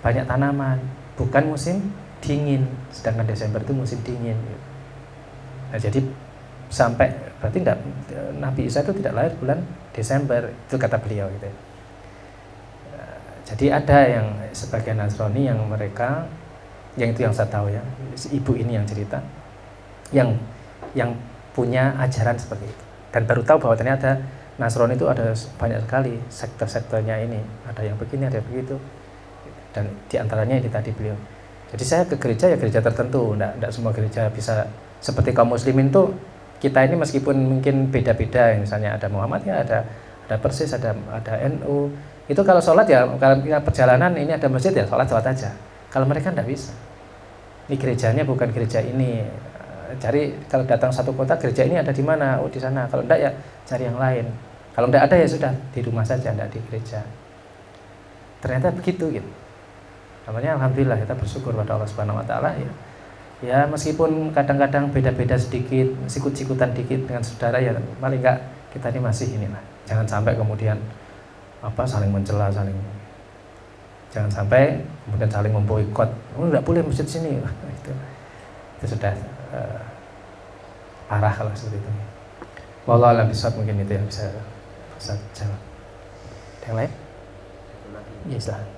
Speaker 1: banyak tanaman, bukan musim dingin. Sedangkan Desember itu musim dingin gitu. Nah, jadi sampai berarti Nabi Isa itu tidak lahir bulan Desember, itu kata beliau gitu. Jadi ada yang sebagian Nasrani yang mereka, yang itu yang saya tahu ya, ibu ini yang cerita, yang punya ajaran seperti itu, dan baru tahu bahwa ternyata Nasrani itu ada banyak sekali sektor-sektornya ini, ada yang begini, ada yang begitu, dan diantaranya ini tadi beliau. Jadi saya ke gereja ya gereja tertentu, enggak semua gereja bisa seperti kaum muslimin tuh. Kita ini meskipun mungkin beda-beda, misalnya ada Muhammadiyah, ada Persis, ada NU. Itu kalau sholat ya, kalau perjalanan ini ada masjid ya sholat aja. Kalau mereka enggak bisa. Ini gerejanya bukan gereja ini. Cari kalau datang satu kota, gereja ini ada di mana? Oh di sana. Kalau enggak ya cari yang lain. Kalau enggak ada ya sudah di rumah saja, enggak di gereja. Ternyata begitu gitu. Namanya alhamdulillah kita bersyukur pada Allah Subhanahu wa taala ya. Ya meskipun kadang-kadang beda-beda sedikit, sikut-sikutan dikit dengan saudara ya, paling enggak kita ini masih inilah. Jangan sampai kemudian saling mencela, jangan sampai kemudian saling memboikot. Oh enggak boleh masjid sini. Itu sudah parah kalau seperti itu. Wallahu a'lam bishawab, mungkin itu yang bisa jawab. Yang lain? Ya, silahkan.